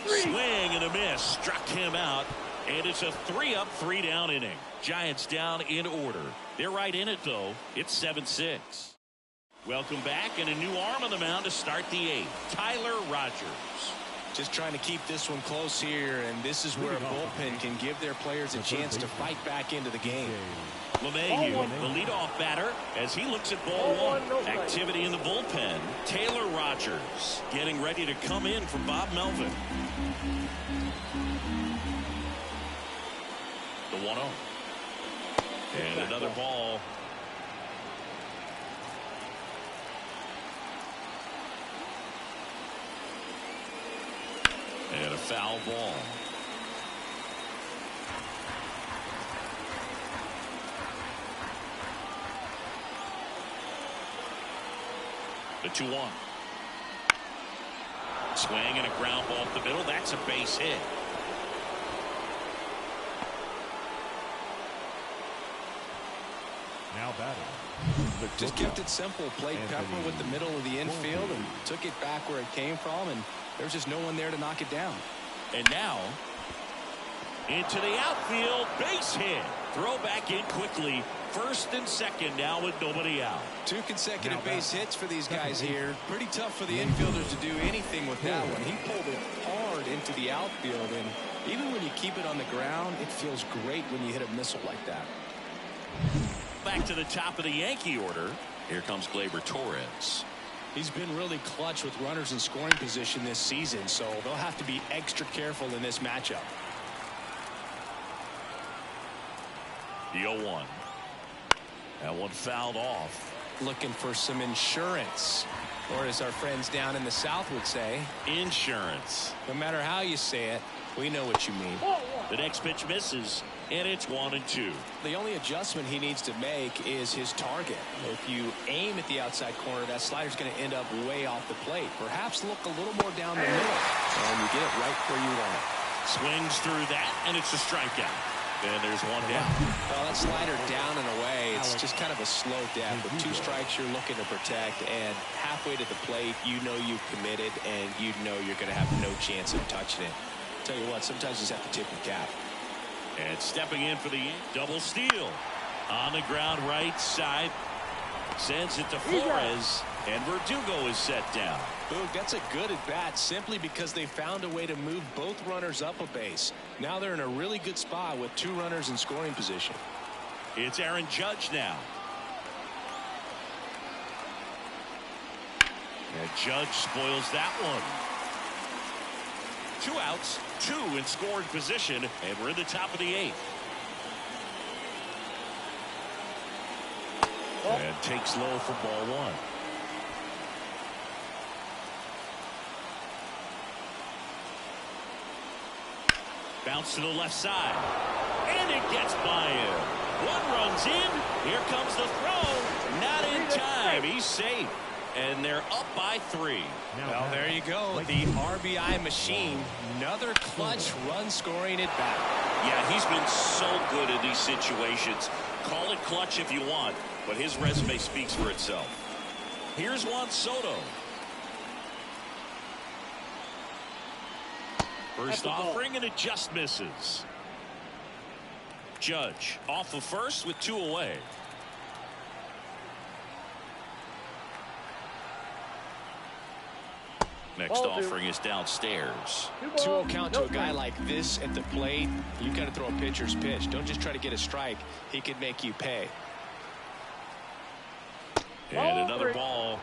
Swing and a miss. Struck him out. And it's a 3-up, 3-down inning. Giants down in order. They're right in it, though. It's 7-6. Welcome back, and a new arm on the mound to start the 8th. Tyler Rogers. Just trying to keep this one close here, and this is where a bullpen can give their players a chance to fight back into the game. LeMahieu, the leadoff batter, as he looks at ball 1. Activity in the bullpen. Taylor Rogers getting ready to come in for Bob Melvin. The 1-0. And another ball. And a foul ball. The 2-1. Swing and a ground ball up the middle. That's a base hit. Now batting. Just kept it simple. Played Pepper with the middle of the infield and took it back where it came from, and there's just no one there to knock it down. And now into the outfield, base hit. Throw back in quickly. First and second now with nobody out. 2 consecutive base hits for these guys here. Pretty tough for the infielders to do anything with that one. He pulled it hard into the outfield, and even when you keep it on the ground, it feels great when you hit a missile like that. Back to the top of the Yankee order. Here comes Gleyber Torres. He's been really clutch with runners in scoring position this season, so they'll have to be extra careful in this matchup. The 0-1. That one fouled off. Looking for some insurance, or as our friends down in the South would say, insurance. No matter how you say it, we know what you mean. The next pitch misses, and it's 1-2. The only adjustment he needs to make is his target. If you aim at the outside corner, that slider's going to end up way off the plate. Perhaps look a little more down the middle, and you get it right where you want it. Swings through that, and it's a strikeout. And there's one down. Well, that slider down and away, it's just kind of a slow death. With 2 strikes, you're looking to protect, and halfway to the plate, you know you've committed, and you know you're going to have no chance of touching it. Tell you what, sometimes you just have to tip your cap. And stepping in for the double steal. On the ground right side. Sends it to Flores, and Verdugo is set down. Boog, that's a good at bat simply because they found a way to move both runners up a base. Now they're in a really good spot with 2 runners in scoring position. It's Aaron Judge now. And Judge spoils that one. 2 outs, 2 in scoring position, and we're in the top of the 8th. And takes low for ball 1. Bounce to the left side. And it gets by him. 1 runs in. Here comes the throw. Not in time. He's safe. And they're up by 3. Well, there you go. The RBI machine. Another clutch run scoring at bat. Yeah, he's been so good in these situations. Call it clutch if you want, but his resume speaks for itself. Here's Juan Soto. First offering, and it just misses. Judge off of first with 2 away. Next offering is downstairs. 2-0 count to a guy like this at the plate. You've got to throw a pitcher's pitch. Don't just try to get a strike. He could make you pay. And another ball.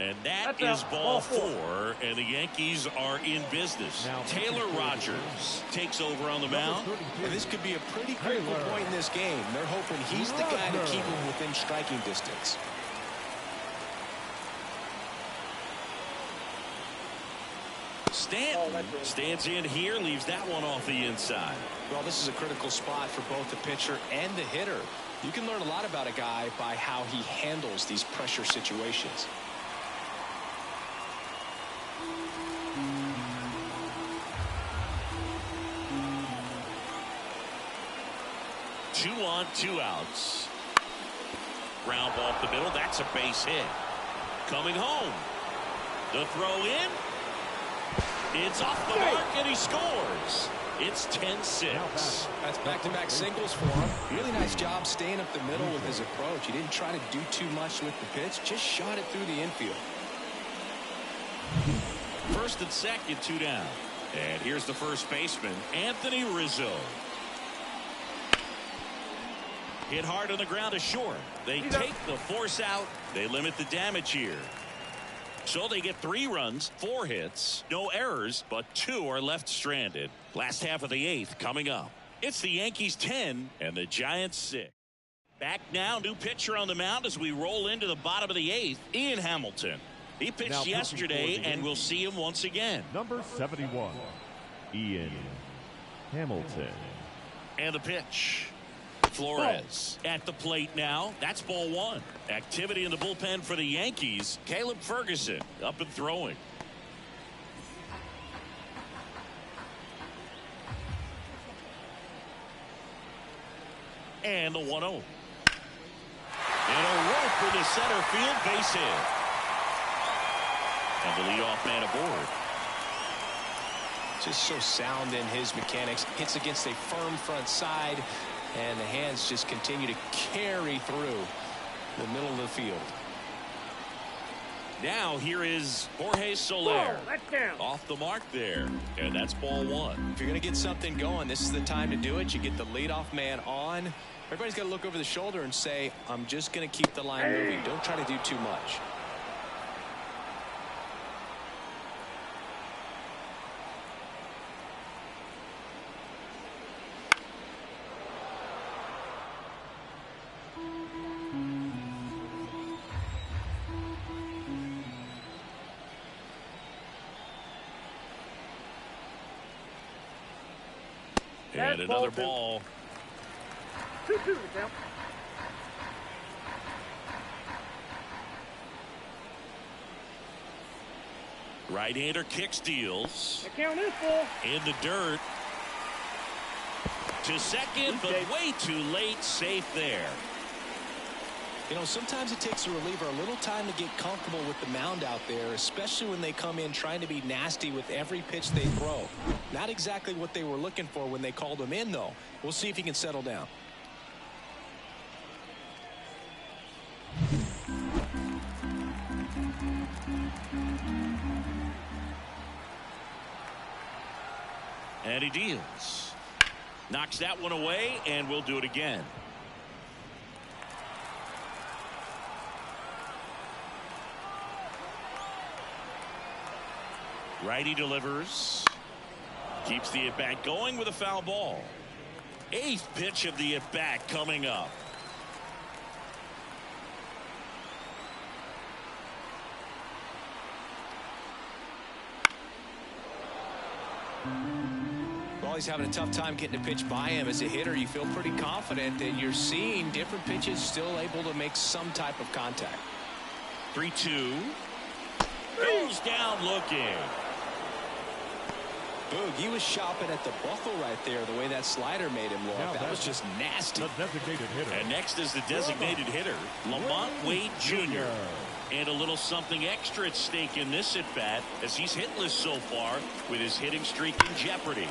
And that is ball 4, and the Yankees are in business. Taylor Rogers takes over on the mound. And this could be a pretty critical point in this game. They're hoping he's the guy to keep him within striking distance. Stanton stands in here, leaves that one off the inside. Well, this is a critical spot for both the pitcher and the hitter. You can learn a lot about a guy by how he handles these pressure situations. 2 on, 2 outs. Ground ball up the middle. That's a base hit. Coming home. The throw in. It's off the mark, and he scores. It's 10-6. That's back-to-back singles for him. Really nice job staying up the middle with his approach. He didn't try to do too much with the pitch. Just shot it through the infield. First and second, 2 down. And here's the first baseman, Anthony Rizzo. Hit hard on the ground to short. They take the force out. They limit the damage here. So they get 3 runs, 4 hits, no errors, but 2 are left stranded. Last half of the 8th coming up. It's the Yankees 10 and the Giants 6. Back now, new pitcher on the mound as we roll into the bottom of the 8th, Ian Hamilton. He pitched yesterday, and we'll see him once again. Number 71, Ian Hamilton. And the pitch. Flores at the plate now. That's ball 1. Activity in the bullpen for the Yankees. Caleb Ferguson up and throwing. And the 1-0. And a rope into center field, base hit. And the leadoff man aboard. Just so sound in his mechanics. Hits against a firm front side. And the hands just continue to carry through the middle of the field. Now here is Jorge Soler. Off the mark there. And that's ball 1. If you're going to get something going, this is the time to do it. You get the leadoff man on. Everybody's got to look over the shoulder and say, I'm just going to keep the line moving. Don't try to do too much. And another ball. 2-2 the count. Right-hander kick steals. The count is full. In the dirt. To second, but way too late. Safe there. You know, sometimes it takes a reliever a little time to get comfortable with the mound out there, especially when they come in trying to be nasty with every pitch they throw. Not exactly what they were looking for when they called him in, though. We'll see if he can settle down. And he deals. Knocks that one away, and we'll do it again. Righty delivers. Keeps the at-bat going with a foul ball. 8th pitch of the at-bat coming up. Well, he's having a tough time getting a pitch by him. As a hitter, you feel pretty confident that you're seeing different pitches still able to make some type of contact. 3-2. Goes down looking. Boog, he was shopping at the buckle right there, the way that slider made him look. That was just nasty. The designated hitter. And next is the designated hitter, Lamont Wade Jr. And a little something extra at stake in this at-bat as he's hitless so far with his hitting streak in jeopardy.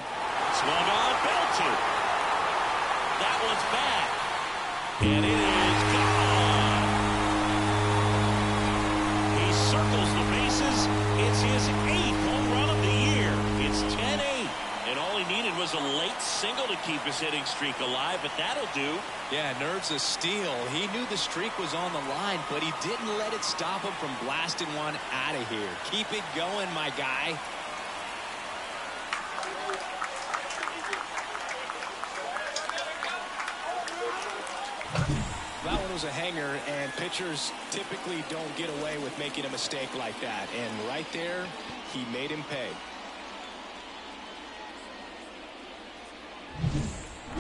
Swung on, belted. That one's back. And it is gone. He circles the bases. It's his 8th home run of the year. It's 10-8. And all he needed was a late single to keep his hitting streak alive, but that'll do. Yeah, Nerd's a steal. He knew the streak was on the line, but he didn't let it stop him from blasting one out of here. Keep it going, my guy. That one was a hanger, and pitchers typically don't get away with making a mistake like that. And right there, he made him pay.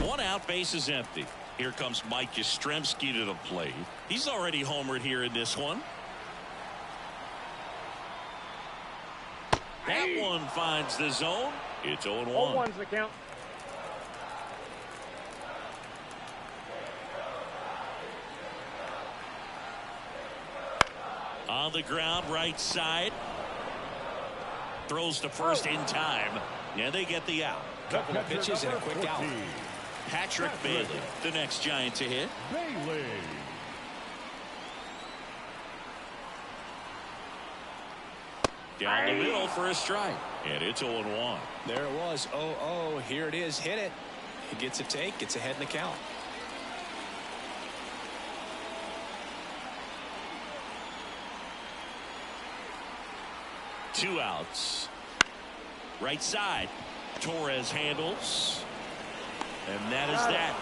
One out, base is empty. Here comes Mike Yastrzemski to the plate. He's already homered here in this one. That one finds the zone. It's 0-1. 0-1's the count. On the ground, right side. Throws to first in time. Yeah, they get the out. Couple of pitches and a quick out. Patrick Bailey, the next Giant to hit. Bailey. Down the middle for a strike. And it's 0-1. There it was. 0-0. Here it is. Hit it. He gets a take. Gets ahead in the count. Two outs. Right side. Torres handles. And that is that.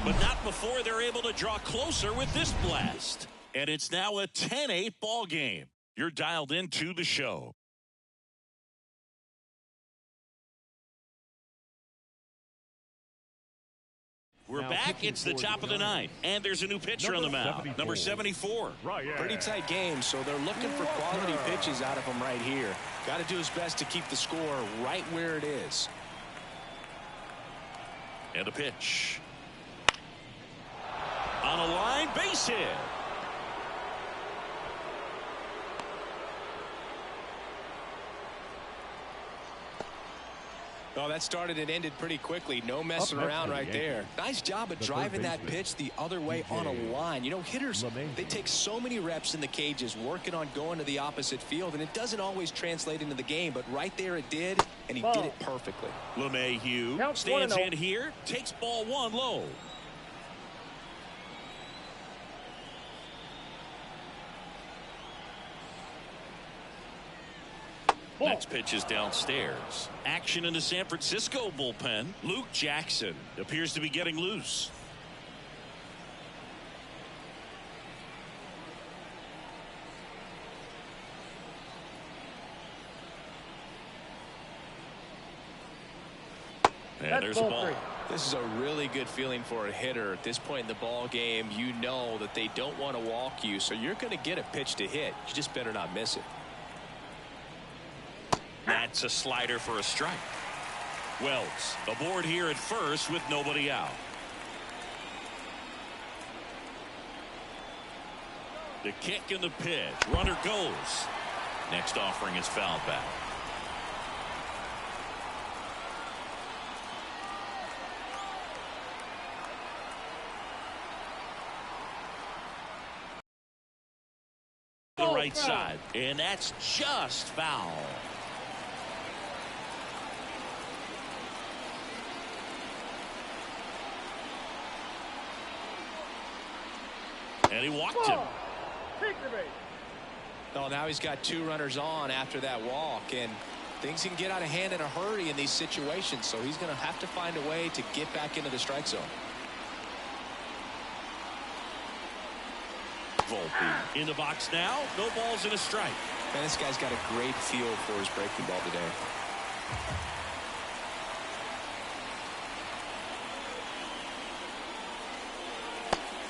But not before they're able to draw closer with this blast. And it's now a 10-8 ball game. You're dialed into the show. We're back. It's the top of the ninth. And there's a new pitcher on the mound. Number 74. Pretty tight game, so they're looking for quality pitches out of him right here. Got to do his best to keep the score right where it is. And a pitch. On a line, base hit. Oh, that started and ended pretty quickly. No messing around right there. Nice job of driving that pitch the other way on a line. You know, hitters, they take so many reps in the cages working on going to the opposite field, and it doesn't always translate into the game, but right there it did, and he did it perfectly. LeMahieu stands in here, takes ball one low. Next pitch is downstairs. Action in the San Francisco bullpen. Luke Jackson appears to be getting loose. And there's a ball. This is a really good feeling for a hitter at this point in the ball game. You know that they don't want to walk you, so you're going to get a pitch to hit. You just better not miss it. That's a slider for a strike. Wells aboard here at first with nobody out. The kick and the pitch. Runner goes. Next offering is fouled back. The right side, and that's just foul. And he walked him. Oh, now he's got 2 runners on after that walk, and things can get out of hand in a hurry in these situations, so he's going to have to find a way to get back into the strike zone. Volpe in the box now. No balls and a strike. Man, this guy's got a great feel for his breaking ball today.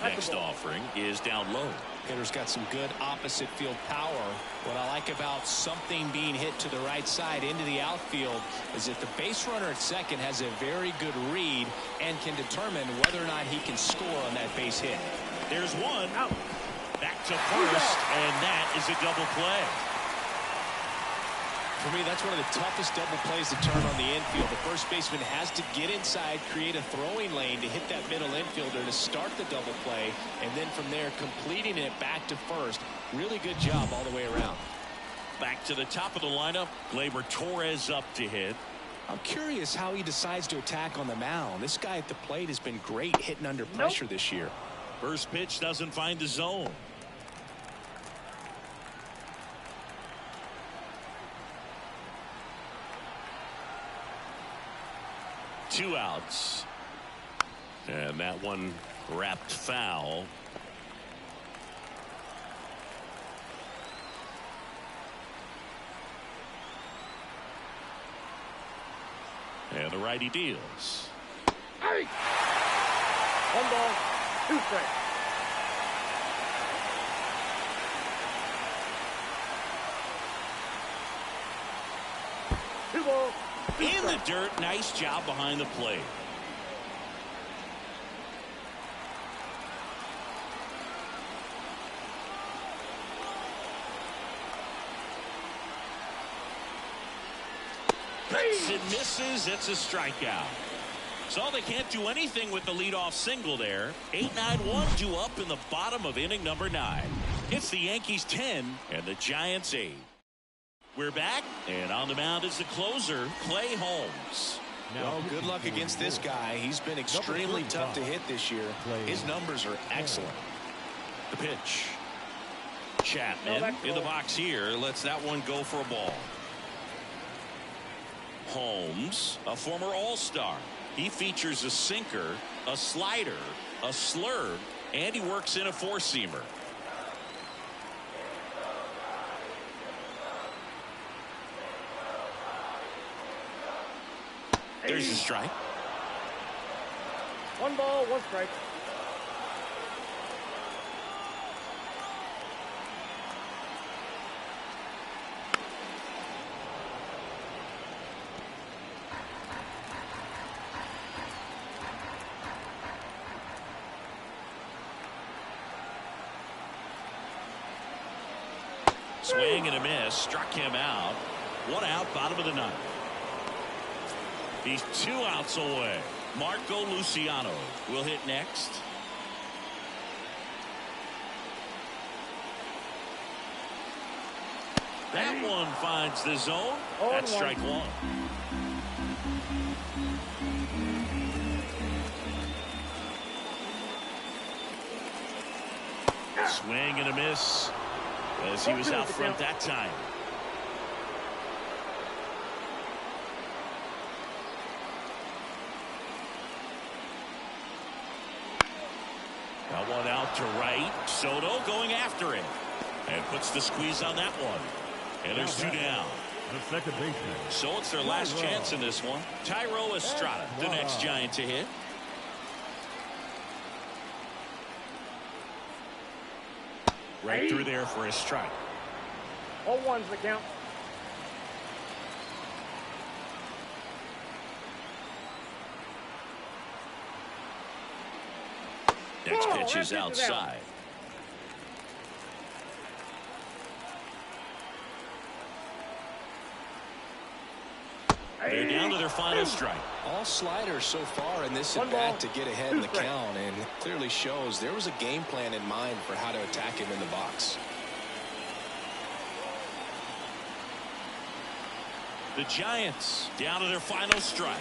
Next offering is down low. Hitter's got some good opposite field power. What I like about something being hit to the right side into the outfield is that the base runner at second has a very good read and can determine whether or not he can score on that base hit. There's one out. Back to first, and that is a double play. For me, that's one of the toughest double plays to turn on the infield. The first baseman has to get inside, create a throwing lane to hit that middle infielder to start the double play, and then from there completing it back to first. Really good job all the way around. Back to the top of the lineup. Gleyber Torres up to hit. I'm curious how he decides to attack on the mound. This guy at the plate has been great hitting under pressure this year. First pitch doesn't find the zone. Two outs. And that one wrapped foul. And the righty deals. Hey! 1 ball, 2 strikes. In the dirt. Nice job behind the plate. Hits and misses. It's a strikeout. So they can't do anything with the leadoff single there. 8-9-1 due up in the bottom of inning number 9. It's the Yankees 10 and the Giants 8. We're back, and on the mound is the closer, Clay Holmes. Well, good luck against this guy. He's been extremely tough to hit this year. His numbers are excellent. The pitch. Chapman in the box here. Lets that one go for a ball. Holmes, a former All-Star. He features a sinker, a slider, a slurve, and he works in a four-seamer. There's a strike. 1 ball, 1 strike. Swing and a miss. Struck him out. 1 out, bottom of the 9th. He's 2 outs away. Marco Luciano will hit next. That one finds the zone. That's strike 1. Swing and a miss as he was out front that time. Got one out to right. Soto going after it and puts the squeeze on that one. And there's 2 down. The second baseman. So it's their last chance in this one. Tyro Estrada, the next Giant to hit. Right through there for a strike. 0-1's the count. Next pitch is outside. They're down to their final strike. All sliders so far in this at bat to get ahead in the count, and it clearly shows there was a game plan in mind for how to attack him in the box. The Giants down to their final strike.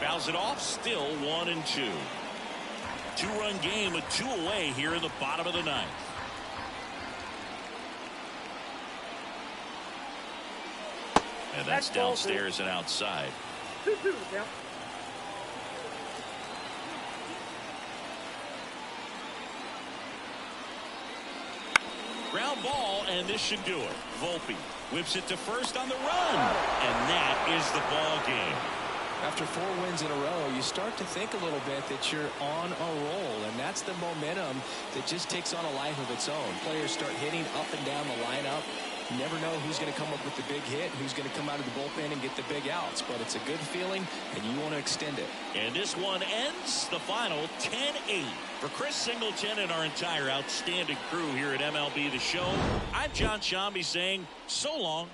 Fouls it off, still 1-2. Two-run game with 2 away here in the bottom of the ninth. And that's downstairs and outside. 2-2 count. Ground ball, and this should do it. Volpe whips it to first on the run. And that is the ball game. After 4 wins in a row, you start to think a little bit that you're on a roll, and that's the momentum that just takes on a life of its own. Players start hitting up and down the lineup. You never know who's going to come up with the big hit, who's going to come out of the bullpen and get the big outs, but it's a good feeling, and you want to extend it. And this one ends the final 10-8. For Chris Singleton and our entire outstanding crew here at MLB The Show, I'm John Shambi saying so long.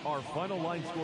Our final line score